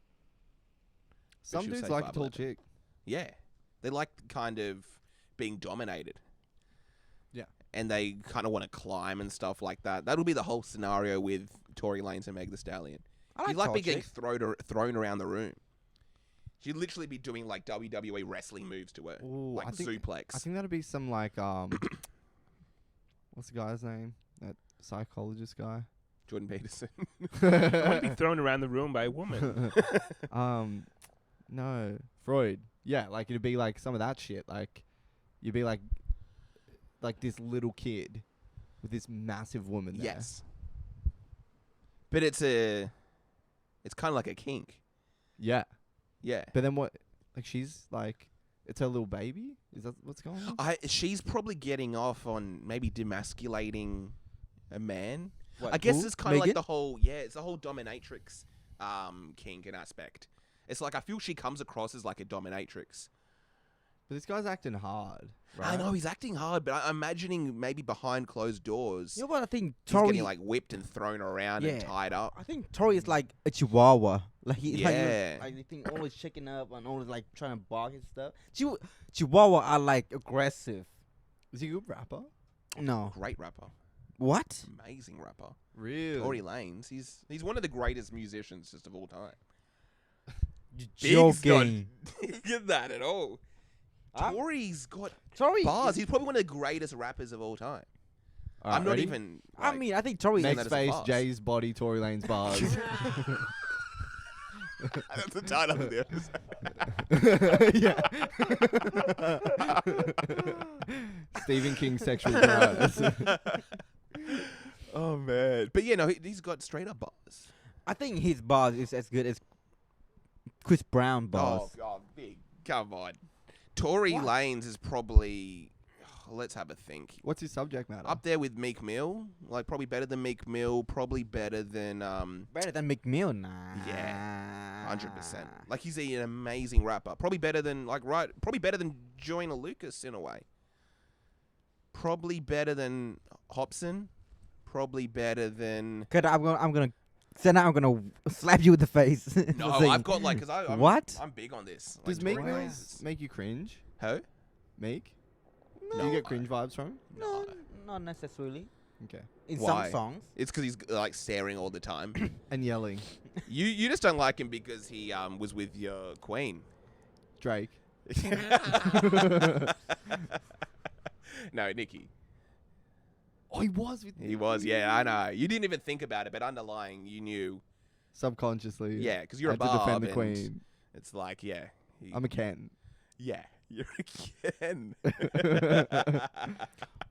Some she was, dudes say, like a tall 5'11". chick. Yeah. They like kind of being dominated. Yeah. And they kind of want to climb and stuff like that. That'll be the whole scenario with Tory Lanez and Meg the Stallion. I You'd like like be tall getting chicks. thrown around the room. She'd literally be doing like WWE wrestling moves to her. Ooh, Like I think suplex. I think that'd be some like what's the guy's name? That psychologist guy. Jordan Peterson. I want to be thrown around the room by a woman. No, Freud. Yeah, like it'd be like some of that shit. Like you'd be like this little kid with this massive woman there. Yes. But it's kind of like a kink. Yeah. Yeah. But then what? Like she's like, it's her little baby. Is that what's going on? She's probably getting off on maybe demasculating a man. What, I guess who? it's kind of like Megan? the whole it's the whole dominatrix kink and aspect. It's like I feel she comes across as like a dominatrix. But this guy's acting hard. I Right? know he's acting hard, but I'm imagining maybe behind closed doors, You know what I think he's Tory? getting like whipped and thrown around and Yeah. tied up. I think Tory is like a chihuahua. Like he, Yeah. like the thing always shaking up and always like trying to bark and stuff. Chihuahua are like aggressive. Is he a good rapper? No. Great rapper, What? amazing rapper. Really? Tory Lanez, he's one of the greatest musicians just of all time. You're Big's got- joking. Get that at all? Huh? Tory's got Tory. bars. is- He's probably one of the greatest rappers of all time. All right, I'm not ready? even. I like- mean, I think Tory. Make- is Next that as a face, bars. Jay's body, Tory Lanez bars. that's the title of the episode. Yeah. Stephen King sexual bars. Oh man, but yeah, no, he's got straight up bars. I think his bars is as good as Chris Brown bars. Oh, big. Come on. Tory What? Lanez is probably. Let's have a think. What's his subject matter? Up there with Meek Mill, like probably better than Meek Mill, probably better than Better than McMill, nah. Yeah, 100%. Like he's an amazing rapper. Probably better than probably better than Joyner Lucas in a way. Probably better than Hobson. Probably better than. Cause I'm gonna. So now I'm gonna slap you in the face. for No, saying- I've got like because I'm What? I'm big on this. Does like, Meek Tory Mill Lanez. make you cringe? Who? Meek? No, Do you get cringe vibes from him? No, not necessarily. Okay. In Why? some songs. It's because he's like staring all the time. And yelling. you just don't like him because he was with your queen. Drake. No, Nikki. Oh, he was with He was, yeah, I know. You didn't even think about it, but underlying, you knew. Subconsciously. Yeah, because you're I a had to defend barb the and queen. it's like, yeah. I'm a Ken. Yeah, you're a Ken.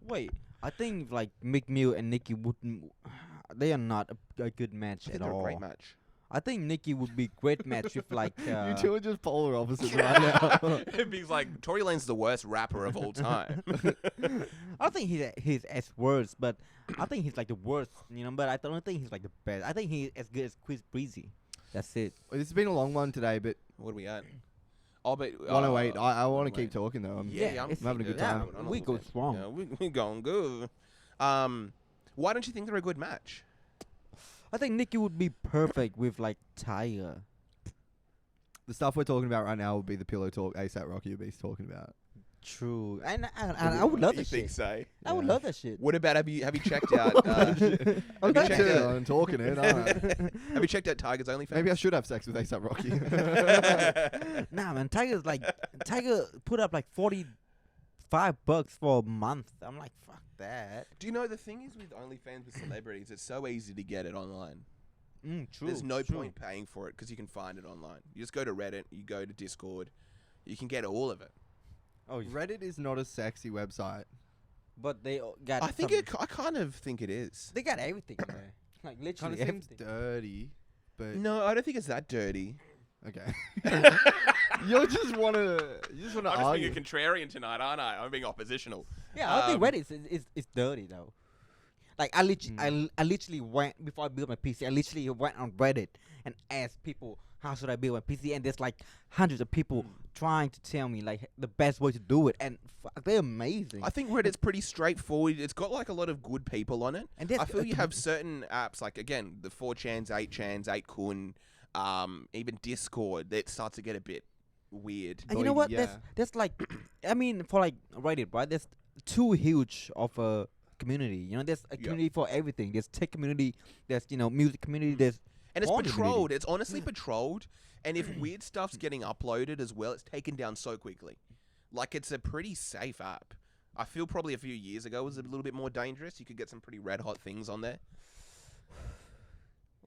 Wait, I think like McMill and Nikki wouldn't. They are not a good match I think at they're all. a great match. I think Nikki would be great match with like. You two are just polar opposites right now. Because like Tory Lane's the worst rapper of all time. I think he's as worst, but I think he's like the worst, But I don't think he's like the best. I think he's as good as Chris Breezy. That's it. Well, this has been a long one today, but What are we at? Oh, but 108. I want to 108. keep talking though. Yeah, I'm it's- having a good yeah, time. we go strong. Yeah, we going good. Why don't you think they're a good match? I think Nikki would be perfect with like Tiger. The stuff we're talking about right now will be the pillow talk ASAP Rocky will be talking about. True, and I would love You that think shit. so? I would Yeah. love that shit. What about have you checked out? I'm you checked it? I'm talking it. aren't I? Have you checked out Tiger's OnlyFans? Maybe I should have sex with ASAP Rocky. Nah, man, Tiger put up like $45 for a month. I'm like, fuck that. Do you know the thing is with OnlyFans with celebrities, it's so easy to get it online. True. There's no true. point paying for it because you can find it online. You just go to Reddit, you go to Discord, you can get all of it. Oh, Reddit is not a sexy website. but they got. I think some- I kind of think it is. they got everything there. Like Kind literally of seems everything. dirty, but No, I don't think it's that dirty. okay. you just want to I'm just argue. being a contrarian tonight, aren't I? I'm being oppositional. Yeah, I don't think Um, Reddit is dirty though. Like I literally went before I built my PC. I literally went on Reddit and asked people how should I build my PC? And there's like hundreds of people trying to tell me like the best way to do it, and they're amazing. I think Reddit's pretty straightforward. It's got like a lot of good people on it. And there's I feel you have certain apps like again the 4chans, 8chans, 8kun, even Discord that starts to get a bit weird. And you know what? Yeah. There's like, I mean, for like Reddit, right? There's too huge of a community. You know, there's a community for everything. There's tech community. There's music community. There's And it's porn patrolled. community. It's honestly patrolled. And if weird stuff's getting uploaded as well, it's taken down so quickly. Like, it's a pretty safe app. I feel probably a few years ago it was a little bit more dangerous. You could get some pretty red hot things on there.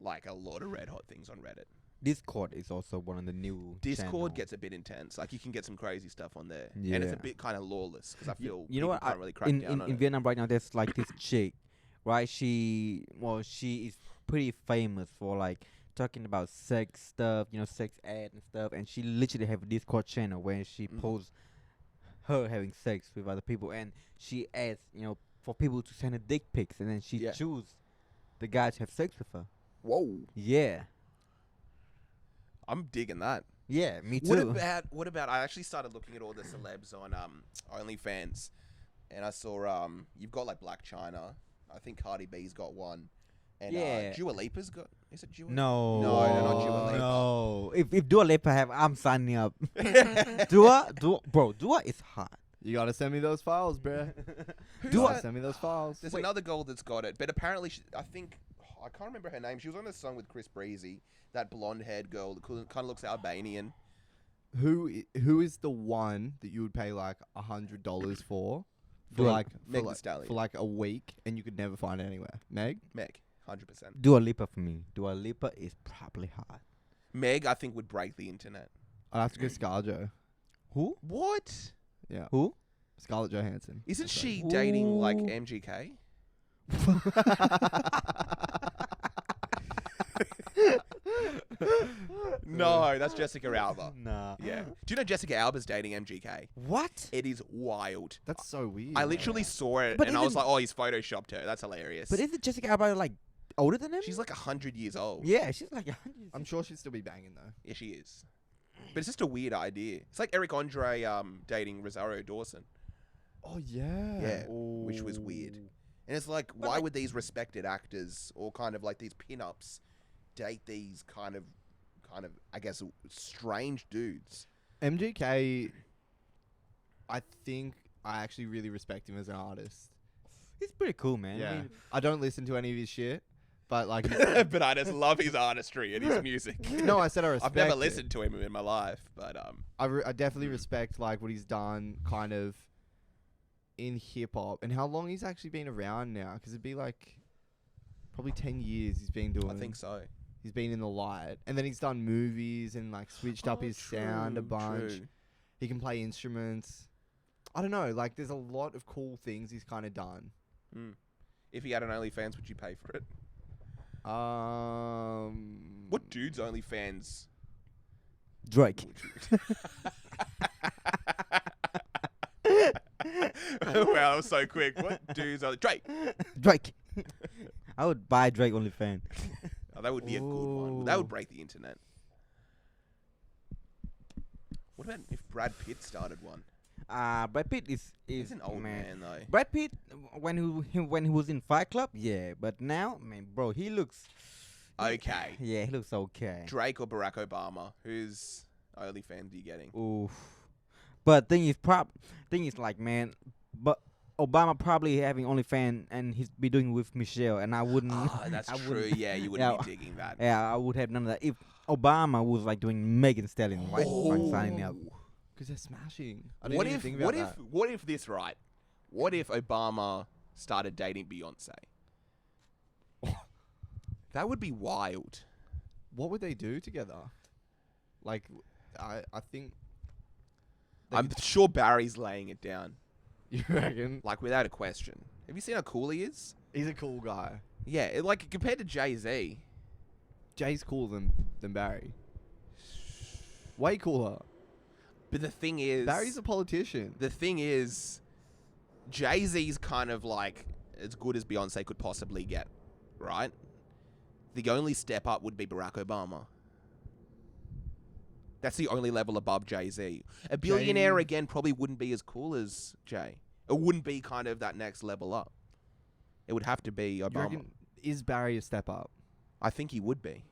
Like, a lot of red hot things on Reddit. Discord is also one of the new. Discord channel. gets a bit intense. Like, you can get some crazy stuff on there. Yeah. And it's a bit kind of lawless because I feel You know people what? can't really crack in down in, on in it. Vietnam right now, there's like this chick, right? She is pretty famous for like talking about sex stuff, sex ad and stuff, and she literally have a Discord channel where she posts her having sex with other people, and she asks, for people to send her dick pics, and then she choose the guy to have sex with her. Whoa. Yeah, I'm digging that. yeah, me too. What about I actually started looking at all the celebs on OnlyFans, and I saw you've got like Black China. I think Cardi B's got one. And Dua Lipa's got. Is it Dua? No, No, not Dua Lipa. No, if Dua Lipa have, I'm signing up. Dua is hot. You gotta send me those files, bruh. Who's Dua, that? send me those files. There's another girl that's got it, but apparently I think I can't remember her name. She was on a song with Chris Breezy, that blonde-haired girl that kind of looks Albanian. Who is the one that you would pay like $100 for Meg Thee Stallion. for like a week, and you could never find it anywhere? Meg? Meg, 100%. Dua Lipa for me. Dua Lipa is probably hot. Meg, I think would break the internet. I'd have to go ScarJo. Who? What? Yeah, Who? Scarlett Johansson. Isn't That's she Ooh. dating like MGK? No, that's Jessica Alba. Nah. Yeah. Do you know Jessica Alba's dating MGK? What? It is wild. That's so weird. I literally saw it But and I was isn't- like, oh, he's photoshopped her. That's hilarious. But isn't Jessica Alba like older than him? She's like 100 years old. yeah, she's like 100. I'm sure she'd still be banging though. Yeah, she is. But it's just a weird idea. It's like Eric Andre dating Rosario Dawson. Oh yeah. Yeah, which was weird. And it's like, why would these respected actors or kind of like these pin-ups date these kind of, I guess, strange dudes? MGK, I think I actually really respect him as an artist. He's pretty cool, man. Yeah. I mean, I don't listen to any of his shit, but like, But I just love his artistry and his music. no, I said I respect I've never it. listened to him in my life, but I definitely respect like what he's done, kind of in hip hop, and how long he's actually been around now. Because it'd be like probably 10 years he's been doing. I think so. He's been in the light, and then he's done movies and like switched up his sound a bunch. True. He can play instruments. I don't know. Like, there's a lot of cool things he's kind of done. If he had an OnlyFans, would you pay for it? What dude's OnlyFans? Drake. would you- Wow, that was so quick. What dude's on Drake? Drake. I would buy Drake OnlyFans. Oh, that would be a good one. That would break the internet. What about if Brad Pitt started one? Brad Pitt is He's an old man though. Brad Pitt when he was in Fight Club, yeah, but now, man, bro, he looks Okay. yeah, he looks okay. Drake or Barack Obama? Whose OnlyFans are you getting? Oof. But thing is like, man, but Obama probably having OnlyFans and he's be doing with Michelle, and I wouldn't. Oh, that's I true. wouldn't- Yeah, you wouldn't be digging that. Yeah, I would have none of that. If Obama was like doing Megan Thee Stallion, right? Like signing up. Because they're smashing. I didn't What even if? think about What that. if? What if this right? What if Obama started dating Beyonce? That would be wild. What would they do together? Like, I think. I'm sure Barry's laying it down, You reckon? like without a question. Have you seen how cool he is? He's a cool guy. Yeah, like compared to Jay-Z. Jay's cooler than Barry. Way cooler. But the thing is, Barry's a politician. the thing is, Jay-Z's kind of like as good as Beyonce could possibly get, right? The only step up would be Barack Obama. That's the only level above Jay-Z. A billionaire, Jay- again, probably wouldn't be as cool as Jay. It wouldn't be kind of that next level up. It would have to be You Obama. reckon, is Barry a step up? I think he would be.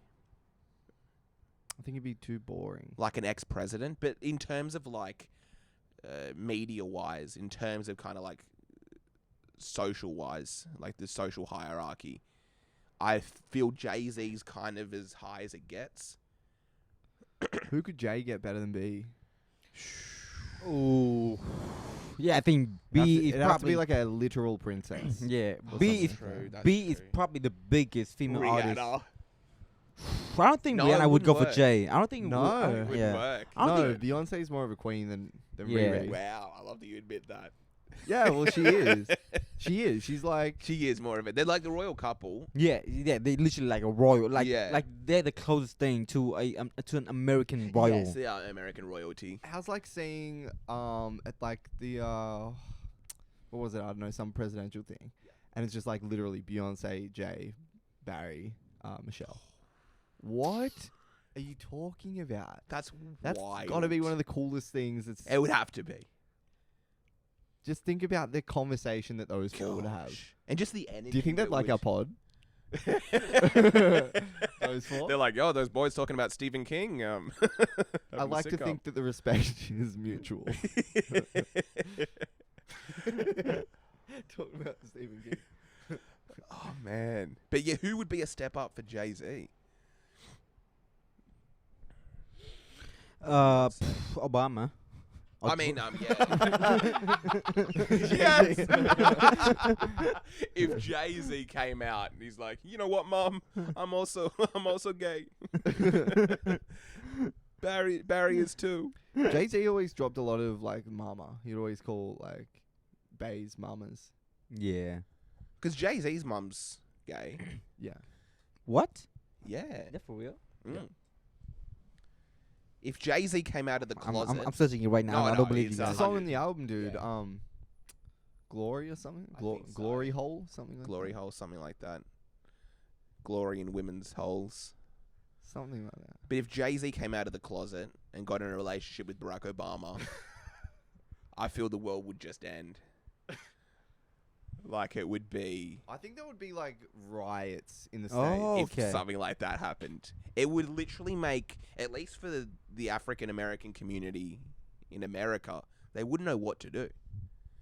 I think it'd be too boring. Like an ex-president. But in terms of, like, media-wise, in terms of kind of, like, social-wise, like the social hierarchy, I feel Jay-Z's kind of as high as it gets. Who could Jay get better than B? Oh, yeah. I think B is It has to probably be like a literal princess. yeah. That's B is true, that's B is true. probably the biggest female artist. Rihanna. I don't think No, it Rihanna would go for wouldn't work. Jay. I don't think. No. I- It wouldn't yeah. work. I don't No, think. Beyonce's more of a queen than Yeah. Riri. Wow, I love that you admit that. Yeah, well, she is. She is. She's like. She is more of it. They're like the royal couple. Yeah, they literally like a royal, like Yeah. like they're the closest thing to to an American royal. Yes, they are American royalty. How's like seeing at like the what was it? I don't know, some presidential thing, and it's just like literally Beyonce, Jay, Barry, Michelle. What are you talking about? That's wild. Got to be one of the coolest things. It would have to be. Just think about the conversation that those four would have. Gosh. And just the energy. Do you think that they'd like our would- pod? Those four? They're like, yo, those boys talking about Stephen King. I like to think that the respect is mutual. Talking about Stephen King. Oh man, but yeah, who would be a step up for Jay-Z? Obama. I mean, yeah. Yes. If Jay-Z came out and he's like, you know what, Mom, I'm also gay. Barry is too. Jay-Z always dropped a lot of like mama. He'd always call like bays mamas. Yeah. Because Jay-Z's mum's gay. Yeah. What? Yeah. Is that for real? Mm. If Jay-Z came out of the closet, I'm searching it right now. No, I no, don't believe it's you It's guys. a song in the album, dude. Yeah. Glory or something? I think so. Glory hole? Something like glory that. hole, something like that. Glory in women's holes. Something like that. But if Jay-Z came out of the closet and got in a relationship with Barack Obama, I feel the world would just end. Like it would be I think there would be like riots in the Oh, States. if okay. something like that happened. It would literally make, at least for the African American community in America, they wouldn't know what to do.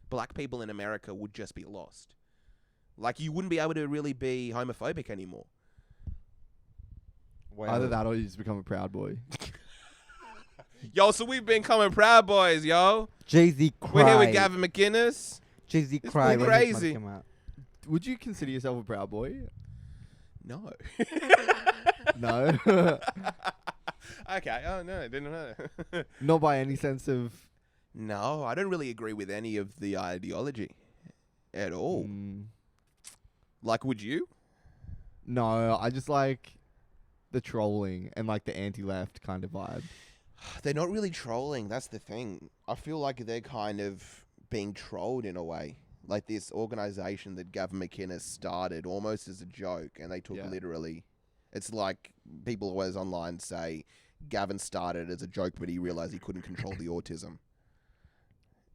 Black people in America would just be lost. Like you wouldn't be able to really be homophobic anymore. Either that or you just become a Proud Boy. Yo, so we've been coming Proud Boys, yo. Jay-Z cried. We're here with Gavin McInnes. Jay-Z It's cried when his crazy. mother came out. Would you consider yourself a Proud Boy? No. No. Okay. Oh, no, I didn't know. Not by any sense of. No, I don't really agree with any of the ideology at all. Mm, Like, would you? no, I just like the trolling and like the anti-left kind of vibe. They're not really trolling. That's the thing. I feel like they're kind of being trolled in a way. Like this organization that Gavin McInnes started almost as a joke, and they took Yeah. literally. It's like people always online say Gavin started as a joke, but he realized he couldn't control the autism,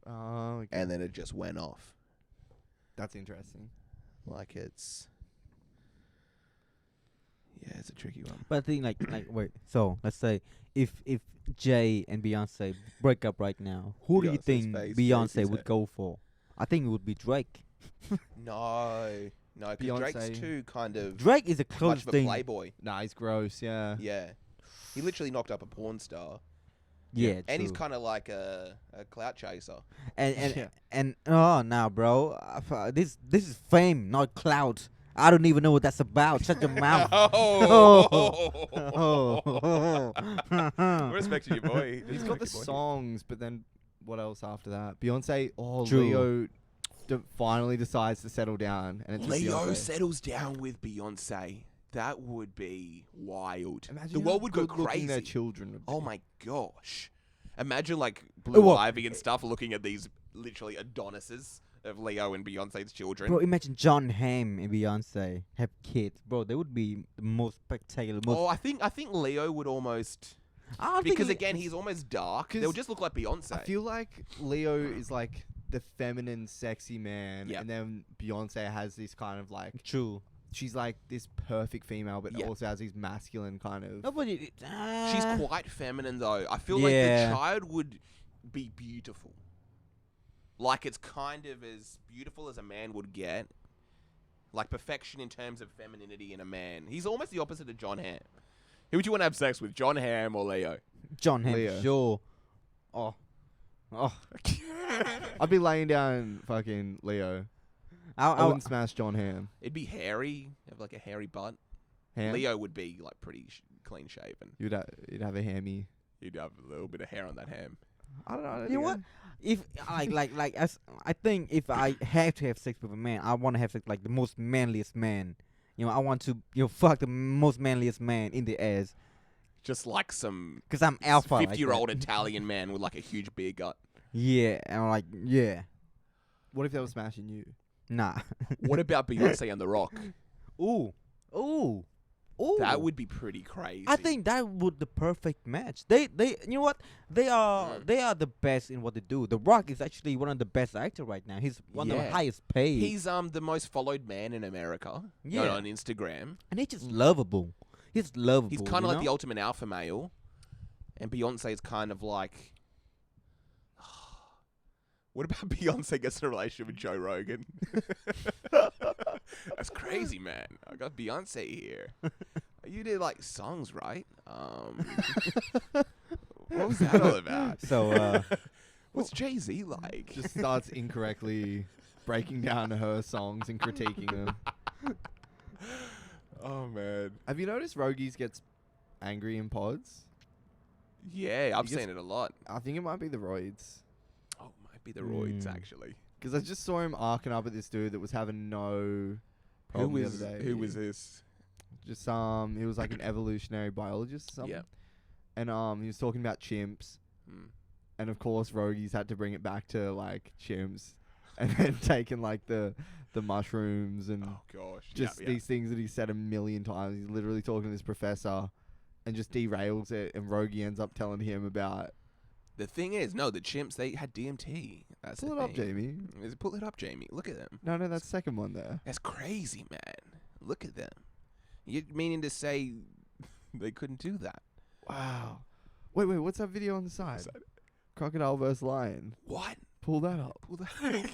Oh, okay. and then it just went off. That's interesting. Like it's. Yeah, it's a tricky one. But I think like wait. So let's say if Jay and Beyonce break up right now, who do you Beyonce's think face, Beyonce Drake's would head. go for? I think it would be Drake. No, because Drake's Beyonce. too kind of Drake is the much closest of a thing. playboy. Nah, he's gross. Yeah. Yeah, he literally knocked up a porn star, Yeah, and he's true. kind of like a clout chaser. and Yeah. and oh nah, bro, this is fame, not clout. I don't even know what that's about. Shut your mouth. Oh, Oh. respect you, boy. He's got the songs, but then what else after that? Beyonce. Oh, True. Leo finally decides to settle down, and it's just Leo Beyonce. settles down with Beyonce. That would be wild. Imagine The how world would go good-looking their crazy. children would be. Oh my gosh! Imagine like Blue well- Ivy and stuff looking at these literally Adonises of Leo and Beyonce's children. Bro, imagine John Hamm and Beyonce have kids, bro. They would be the most spectacular. Most Oh, I think Leo would almost. I don't Because think again, he's almost dark. They'll just look like Beyonce. I feel like Leo is like the feminine, sexy man, Yep. and then Beyonce has this kind of like true. she's like this perfect female, but Yeah. also has these masculine kind of. Nobody. She's quite feminine though. I feel like the Yeah. child would be beautiful. Like it's kind of as beautiful as a man would get. Like perfection in terms of femininity in a man. He's almost the opposite of John Hamm. Who would you want to have sex with, John Hamm or Leo? John Hamm, Leo. sure. Oh. I'd be laying down fucking Leo. I I wouldn't smash John Hamm. It'd be hairy, have like a hairy butt. Ham? Leo would be like pretty clean shaven. You'd have a hammy. You'd have a little bit of hair on that ham. I don't know. You know what? If I think if I have to have sex with a man, I want to have sex like the most manliest man. You know, I want to fuck the most manliest man in the ass. Just like some Cause I'm alpha. 50-year-old like that. Italian man with like a huge beer gut. Yeah, and I'm like, yeah, What if they were smashing you? nah. What about Beyonce and The Rock? Ooh. That would be pretty crazy. I think that would the perfect match. They you know what? They are the best in what they do. The Rock is actually one of the best actor right now. He's one of the Yeah. highest paid. He's the most followed man in America. Yeah. On Instagram. and he's just lovable. He's lovable. He's kind of like the ultimate alpha male. And Beyonce is kind of like. What about Beyonce gets in a relationship with Joe Rogan? That's crazy, man. I got Beyonce here. You did like songs, right? What was that all about? So What's Jay-Z like? Just starts incorrectly breaking down her songs and critiquing them. Oh man. Have you noticed Rogies gets angry in pods? Yeah, I've You just- seen it a lot. I think it might be the roids. Oh, might be the roids Mm. actually. Because I just saw him arcing up at this dude that was having no problem the other day. Who was this? Just he was like an evolutionary biologist or something. Yep. And he was talking about chimps. Hmm. And of course Rogies had to bring it back to like chimps. And then taking like the mushrooms and Oh gosh. just these things that he said a million times. He's literally talking to this professor and just derails it, and Rogie ends up telling him about. The thing is, no, the chimps, they had DMT. That's Pull the it up, thing. Jamie. Pull it up, Jamie. Look at them. No, that's the second one there. That's crazy, man. Look at them. You meaning to say they couldn't do that? Wow. Wait, what's that video on the side? Crocodile versus lion. What? Pull that up. Pull that.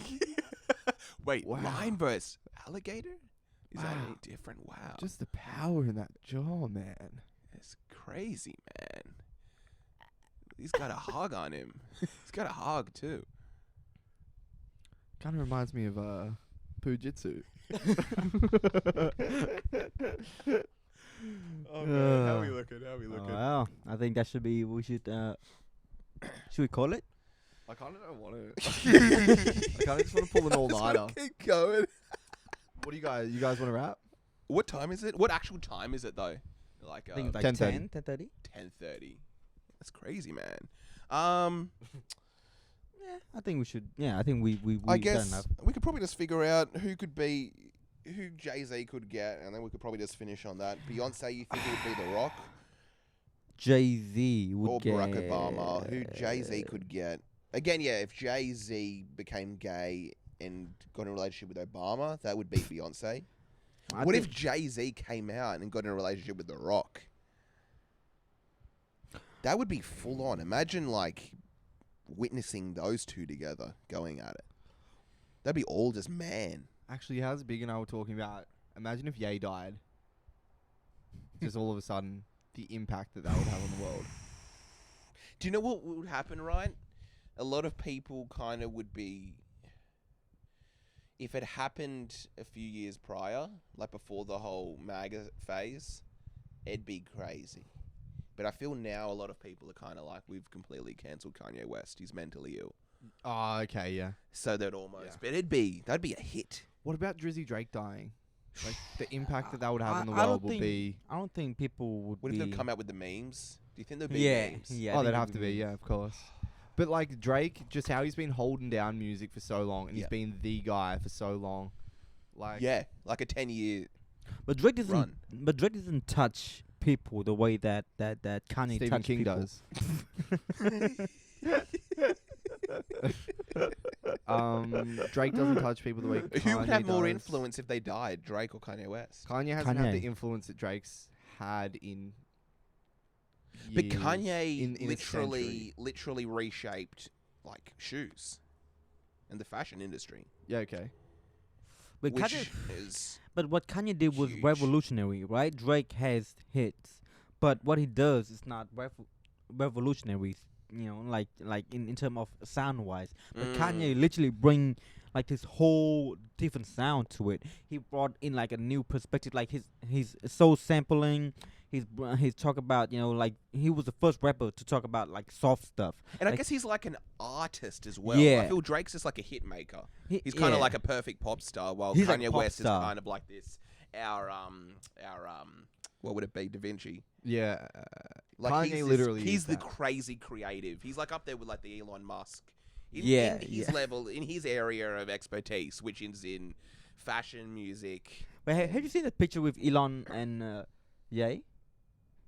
Wait, Wow. lion versus alligator? Is that Wow. any different? Wow. Just the power in that jaw, man. It's crazy, man. He's got a hog on him. He's got a hog, too. Kind of reminds me of Pujitsu. Oh, man. How we looking? oh, wow. I think that should be. We should. Should we call it? I kind of don't want to. I kind of just want to pull an all-nighter. Keep going. What do you guys? You guys want to rap? What time is it? What actual time is it, though? Like, I think it's like 10:30. 10:30. 10:30. That's crazy, man. Yeah, I think we should. Yeah, I think we I done guess enough. we could probably just figure out who Jay-Z could get, and then we could probably just finish on that. Beyonce, you think it would be The Rock Jay-Z would or get Barack Obama? Who Jay-Z could get? Again, yeah, if Jay-Z became gay and got in a relationship with Obama, that would be Beyonce. What if Jay-Z came out and got in a relationship with The Rock? That would be full on. Imagine like witnessing those two together going at it. That'd be all just man. Actually, how's Big and I were talking about? Imagine if Ye died. Just all of a sudden, the impact that would have on the world. Do you know what would happen, right? A lot of people kind of would be... If it happened a few years prior, like before the whole MAGA phase, it'd be crazy. But I feel now a lot of people are kind of like, we've completely cancelled Kanye West. He's mentally ill. Oh, okay, yeah. So that almost... Yeah. But that'd be a hit. What about Drizzy Drake dying? Like, the impact that would have on the I don't world would think- be... I don't think people would What be. if they'd come out with the memes? Do you think there'd be Yeah, memes? yeah. I Oh, think they'd it have would to be, yeah, of course. But, like, Drake, just how he's been holding down music for so long, and Yeah. he's been the guy for so long. Like, Yeah, like a 10-year... But Drake doesn't. Run. But Drake doesn't touch people the way that Kanye Stephen touched King people. does. Drake doesn't touch people the way Who would have Kanye more does. influence if they died, Drake or Kanye West? Kanye hasn't had Kanye. the influence that Drake's had in. But years, Kanye in a century. literally reshaped like shoes and the fashion industry, Uh, Yeah. Okay. But which Kanye, is but what Kanye did was huge. revolutionary, right? Drake has hits, but what he does is not revolutionary. You know, like in terms of sound wise. But Kanye literally bring like this whole different sound to it. He brought in like a new perspective, like his soul sampling. He's talk about, you know, like he was the first rapper to talk about like soft stuff. And I like- guess he's like an artist as well. Yeah. I feel Drake's just like a hit maker. He- He's kind of yeah. like a perfect pop star, while He's like a Kanye pop West star. is kind of like this. Our what would it be? Da Vinci. Yeah. Like Kanye he's this- literally he's is the that. crazy creative. He's like up there with like the Elon Musk. In Yeah, his yeah. level, in his area of expertise, which is in fashion, music. But have you seen the picture with Elon and Ye?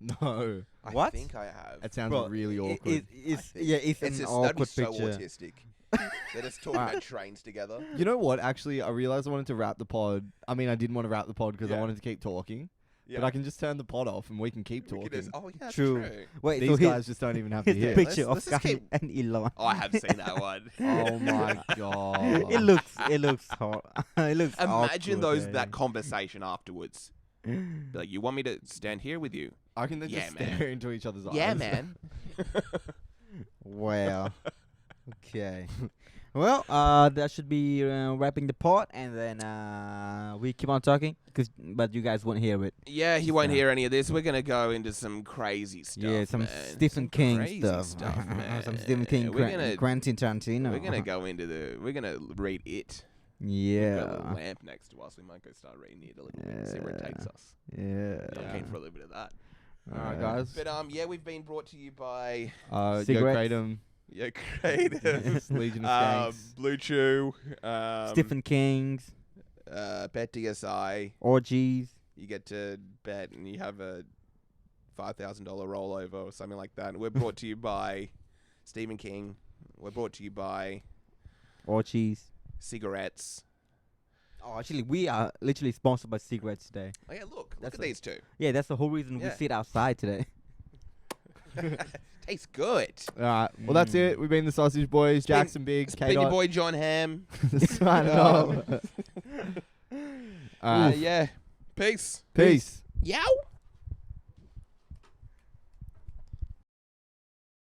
No. I What? think I have. That sounds Bro, really it- awkward. it's think- it's It's an just, that'd be awkward so picture. autistic. They're just talking about trains together. You know what? Actually, I realized I wanted to wrap the pod. I mean, I didn't want to wrap the pod because I Yeah. wanted to keep talking. Yeah. But I can just turn the pod off and we can keep We could talking. just- oh yeah, that's True. true. Wait, These so guys just don't even have to here's the hear. picture Let's of just Kanye keep- and Elon. Oh, I have seen that one. Oh my god. It looks hard. It looks. Imagine awkward, those eh? that conversation afterwards. Be like, you want me to stand here with you? I can then Yeah, just man. stare into each other's eyes. Yeah, man. Wow. Okay. Well, that should be wrapping the pod, and then we keep on talking, but you guys won't hear it. Yeah, you won't So- hear any of this. We're gonna go into some crazy stuff. Yeah, some man. Stephen King crazy stuff. man. Some Stephen King, We're gonna Quentin Tarantino. we're gonna go into we're gonna read it. We've got a Yeah. little lamp next to us. We might go start reading it a little bit. See where it takes us. Yeah. I'm keen for a little bit of that. Alright, guys. But yeah, we've been brought to you by Yo Cigarettes. Kratom, yeah, creative. Legion of Skanks. Blue Chew, Stephen King's Bet DSI. orgies. You get to bet and you have a $5,000 rollover or something like that. And we're brought to you by Stephen King. We're brought to you by Orgies. cigarettes. Oh, actually, we are literally sponsored by cigarettes today. Oh yeah, look That's at a- these two. Yeah, that's the whole reason we Yeah. sit outside today. Tastes good. Alright, well that's it. We've been the Sausage Boys, been- Jackson Big, It's been your K-Dot. boy John Hamm. Signing off. Alright, Yeah. Peace. peace. Yow.